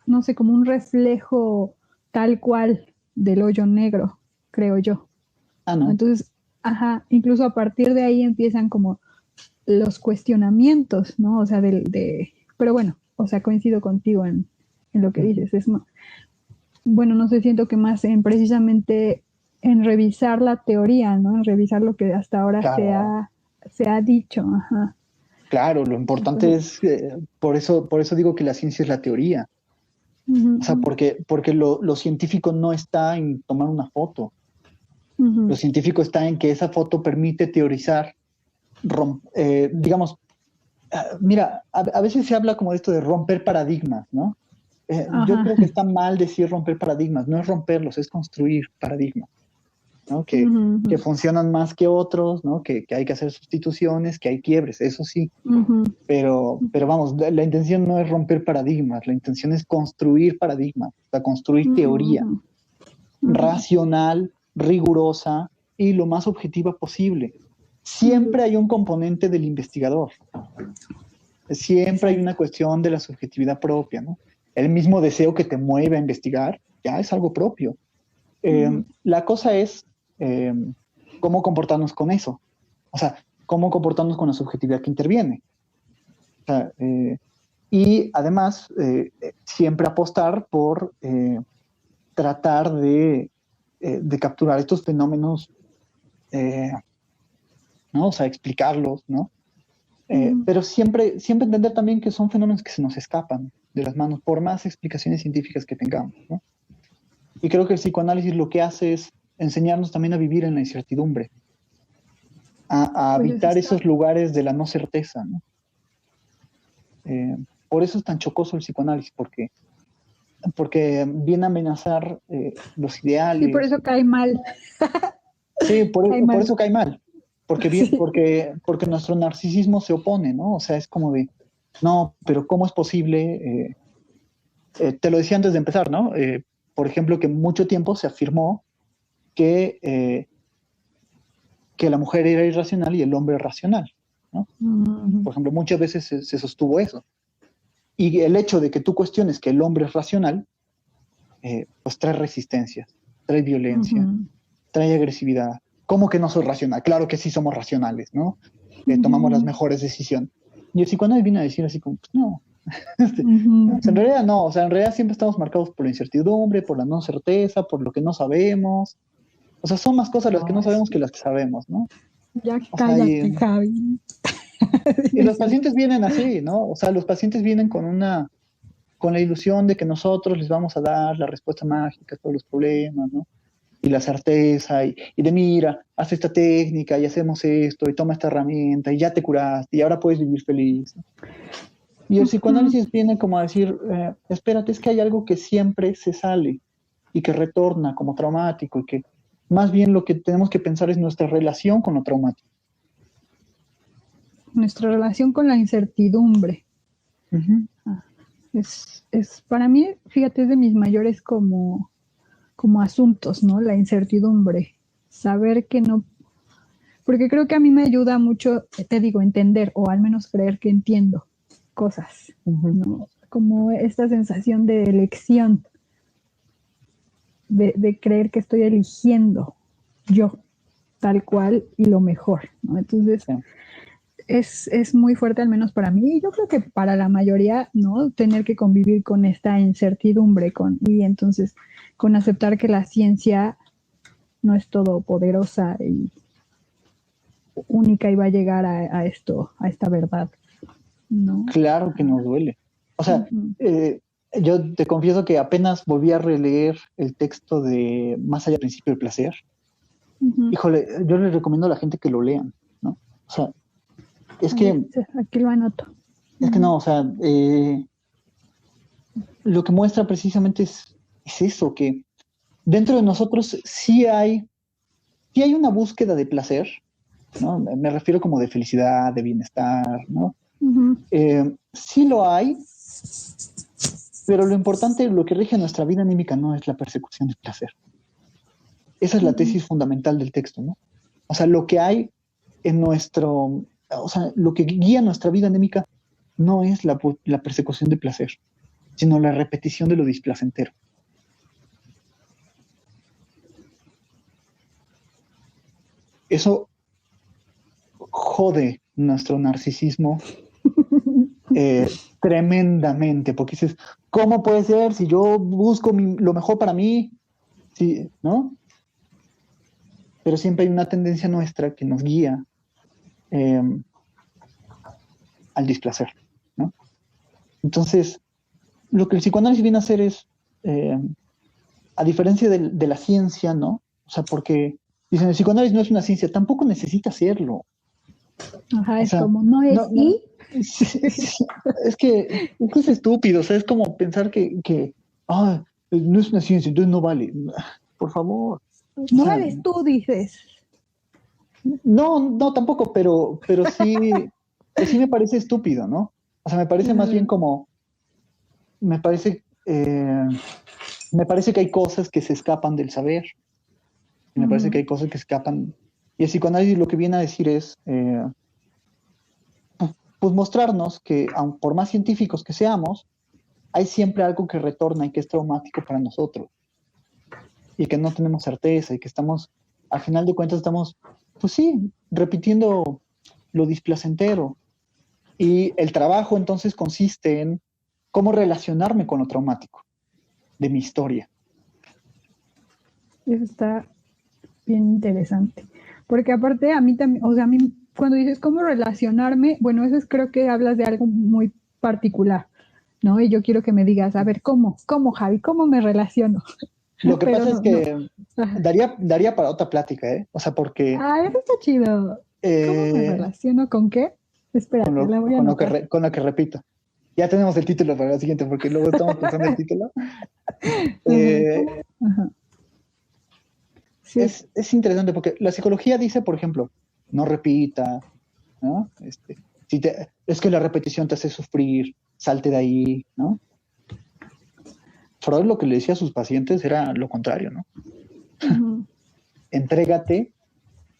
Speaker 1: no sé, como un reflejo tal cual del hoyo negro, creo yo.
Speaker 2: No.
Speaker 1: Entonces, incluso a partir de ahí empiezan como los cuestionamientos, ¿no? O sea, pero bueno, o sea, coincido contigo en lo que dices. Bueno, no sé, siento que más precisamente en revisar la teoría, ¿no? En revisar lo que hasta ahora se ha dicho. Ajá.
Speaker 2: Claro, lo importante es, por eso digo que la ciencia es la teoría. O sea, porque lo científico no está en tomar una foto. Lo científico está en que esa foto permite teorizar, digamos, mira, a veces se habla como de esto de romper paradigmas, ¿no? Yo creo que está mal decir romper paradigmas, no es romperlos, es construir paradigmas, ¿no? Que funcionan más que otros, ¿no? Que hay que hacer sustituciones, que hay quiebres, eso sí. Pero vamos, la intención no es romper paradigmas, la intención es construir paradigmas, o sea, construir teoría racional, rigurosa y lo más objetiva posible. Siempre hay un componente del investigador. Siempre hay una cuestión de la subjetividad propia, ¿no? El mismo deseo que te mueve a investigar ya es algo propio. La cosa es cómo comportarnos con eso. O sea, cómo comportarnos con la subjetividad que interviene. O sea, y además, siempre apostar por tratar de capturar estos fenómenos, ¿no? O sea, explicarlos, ¿no? Pero siempre entender también que son fenómenos que se nos escapan de las manos, por más explicaciones científicas que tengamos, ¿no? Y creo que el psicoanálisis lo que hace es enseñarnos también a vivir en la incertidumbre, a habitar esos lugares de la no certeza, ¿no? Por eso es tan chocoso el psicoanálisis, porque viene a amenazar los ideales.
Speaker 1: Y por eso cae mal.
Speaker 2: Sí, por eso cae mal. Porque nuestro narcisismo se opone, ¿no? O sea, es como de, no, pero ¿cómo es posible? Te lo decía antes de empezar, ¿no? Por ejemplo, que mucho tiempo se afirmó que la mujer era irracional y el hombre racional, ¿no? Por ejemplo, muchas veces se sostuvo eso. Y el hecho de que tú cuestiones que el hombre es racional, pues trae resistencia, trae violencia, trae agresividad. ¿Cómo que no soy racional? Claro que sí somos racionales, ¿no? Tomamos las mejores decisiones. Y el psicoanálisis viene a decir así como, pues no. En realidad no, o sea, en realidad siempre estamos marcados por la incertidumbre, por la no certeza, por lo que no sabemos. O sea, son más cosas las que no sabemos que las que sabemos, ¿no?
Speaker 1: Ya cállate, Javi.
Speaker 2: Y los pacientes vienen así, ¿no? O sea, los pacientes vienen con una con la ilusión de que nosotros les vamos a dar la respuesta mágica a todos los problemas, ¿no? Y la certeza, y de mira, haz esta técnica, y hacemos esto, y toma esta herramienta, y ya te curaste, y ahora puedes vivir feliz, ¿no? Y el psicoanálisis viene como a decir, espérate, es que hay algo que siempre se sale, y que retorna como traumático, y que más bien lo que tenemos que pensar es nuestra relación con lo traumático.
Speaker 1: Nuestra relación con la incertidumbre.
Speaker 2: Uh-huh.
Speaker 1: Es para mí, fíjate, es de mis mayores como asuntos, ¿no? La incertidumbre. Saber que no, porque creo que a mí me ayuda mucho, te digo, entender o al menos creer que entiendo cosas, ¿no? Como esta sensación de elección, de creer que estoy eligiendo yo, tal cual y lo mejor, ¿no? Entonces,
Speaker 2: Sí.
Speaker 1: es muy fuerte, al menos para mí, y yo creo que para la mayoría, ¿no? Tener que convivir con esta incertidumbre, y entonces con aceptar que la ciencia no es todopoderosa y única y va a llegar a esta verdad, ¿no?
Speaker 2: Claro que nos duele. O sea, yo te confieso que apenas volví a releer el texto de Más allá del principio del placer. Híjole, yo les recomiendo a la gente que lo lean, ¿no? O sea, es que...
Speaker 1: Aquí lo anoto.
Speaker 2: Es que no, o sea, lo que muestra precisamente es eso, que dentro de nosotros sí hay una búsqueda de placer, ¿no? Me refiero como de felicidad, de bienestar, ¿no? Sí lo hay, pero lo importante, lo que rige nuestra vida anímica no es la persecución del placer. Esa es la tesis fundamental del texto, ¿no? O sea, lo que hay en lo que guía nuestra vida anímica no es la persecución del placer, sino la repetición de lo displacentero. Eso jode nuestro narcisismo tremendamente, porque dices, ¿cómo puede ser si yo busco lo mejor para mí? Sí, ¿no? Pero siempre hay una tendencia nuestra que nos guía al displacer, ¿no? Entonces, lo que el psicoanálisis viene a hacer es, a diferencia de la ciencia, ¿no? O sea, porque dicen, el psicoanálisis no es una ciencia, tampoco necesita serlo.
Speaker 1: Ajá, es como, no es y...
Speaker 2: Es que es estúpido, o sea, es como pensar que no es una ciencia, entonces no vale. Por favor.
Speaker 1: No vales tú, dices.
Speaker 2: No, tampoco, pero sí, pues sí me parece estúpido, ¿no? O sea, me parece más bien como, me parece que hay cosas que se escapan del saber. Me parece que hay cosas que escapan. Y el psicoanálisis lo que viene a decir es, pues mostrarnos que, aun por más científicos que seamos, hay siempre algo que retorna y que es traumático para nosotros. Y que no tenemos certeza y que estamos, al final de cuentas, pues sí, repitiendo lo displacentero. Y el trabajo entonces consiste en cómo relacionarme con lo traumático de mi historia.
Speaker 1: Eso está bien interesante. Porque aparte a mí también, o sea, a mí cuando dices cómo relacionarme, bueno, eso creo que hablas de algo muy particular, ¿no? Y yo quiero que me digas, a ver, ¿cómo, Javi? ¿Cómo me relaciono?
Speaker 2: Lo que pasa es que daría para otra plática, ¿eh? O sea, porque...
Speaker 1: eso está chido. ¿Cómo me relaciono con qué? Espérate, la voy a anotar.
Speaker 2: Con lo que repito. Ya tenemos el título para la siguiente, porque luego estamos pensando el título. Sí. Es interesante porque la psicología dice, por ejemplo, no repita, ¿no? Es que la repetición te hace sufrir, salte de ahí, ¿no? Freud lo que le decía a sus pacientes era lo contrario, ¿no? Entrégate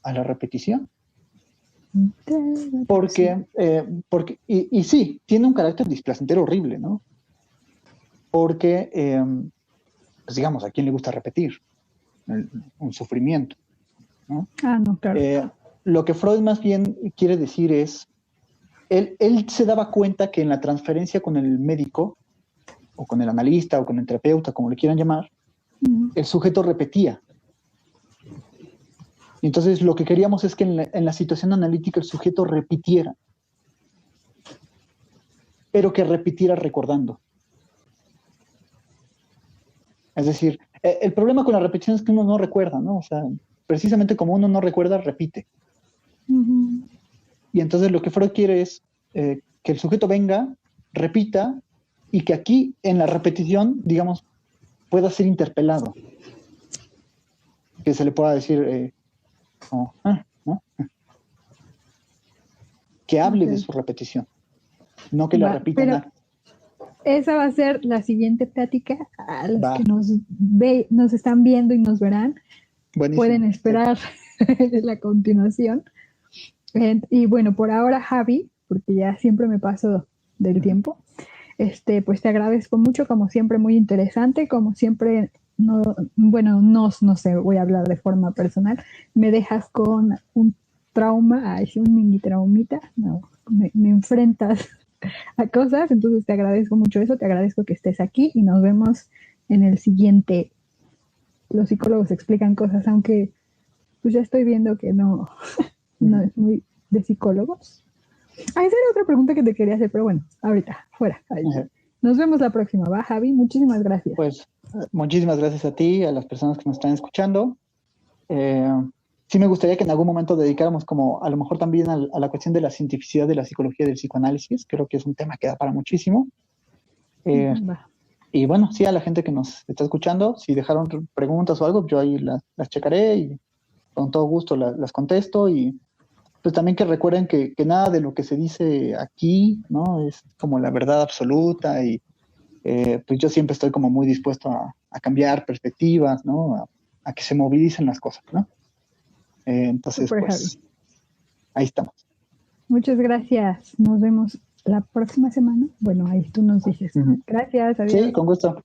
Speaker 2: a la repetición. Porque sí, tiene un carácter displacentero horrible, ¿no? Porque, pues digamos, ¿a quién le gusta repetir? Un sufrimiento, ¿no?
Speaker 1: No, claro.
Speaker 2: Lo que Freud más bien quiere decir es, él se daba cuenta que en la transferencia con el médico, o con el analista, o con el terapeuta, como le quieran llamar, el sujeto repetía. Entonces lo que queríamos es que en la situación analítica el sujeto repitiera, pero que repitiera recordando. Es decir, el problema con la repetición es que uno no recuerda, ¿no? O sea, precisamente como uno no recuerda, repite.
Speaker 1: Ujú.
Speaker 2: Y entonces lo que Freud quiere es que el sujeto venga, repita, y que aquí en la repetición, digamos, pueda ser interpelado. Que se le pueda decir, ¿no? Que hable de
Speaker 1: Ok.
Speaker 2: su repetición, no que la
Speaker 1: Va,
Speaker 2: repita
Speaker 1: pero
Speaker 2: nada.
Speaker 1: esa va a ser la siguiente plática. A los
Speaker 2: Va,
Speaker 1: que nos están viendo y nos verán,
Speaker 2: buenísimo.
Speaker 1: pueden esperar la continuación. Y bueno, por ahora, Javi, porque ya siempre me paso del tiempo, pues te agradezco mucho, como siempre, muy interesante, como siempre, no, bueno, no sé, voy a hablar de forma personal, me dejas con un trauma, ay, sí, un mini traumita, no, me enfrentas a cosas, entonces te agradezco mucho eso, te agradezco que estés aquí y nos vemos en el siguiente. Los psicólogos explican cosas, aunque pues ya estoy viendo que no es muy de psicólogos. Ah, esa era otra pregunta que te quería hacer, pero bueno, ahorita, fuera. Ahí. Nos vemos la próxima, ¿va, Javi? Muchísimas gracias.
Speaker 2: Pues muchísimas gracias a ti, a las personas que nos están escuchando. Sí me gustaría que en algún momento dedicáramos como a lo mejor también a la cuestión de la cientificidad de la psicología y del psicoanálisis. Creo que es un tema que da para muchísimo. Eh,
Speaker 1: Va.
Speaker 2: y bueno, sí, a la gente que nos está escuchando, si dejaron preguntas o algo, yo ahí las checaré y con todo gusto las contesto. Y pues también que recuerden que nada de lo que se dice aquí, ¿no? Es como la verdad absoluta y pues yo siempre estoy como muy dispuesto a cambiar perspectivas, ¿no? A que se movilicen las cosas, ¿no? Entonces,
Speaker 1: Super, Javi.
Speaker 2: pues ahí estamos.
Speaker 1: Muchas gracias. Nos vemos la próxima semana. Bueno, ahí tú nos dices.
Speaker 2: Ujú.
Speaker 1: Gracias,
Speaker 2: Sí,
Speaker 1: adiós.
Speaker 2: con gusto.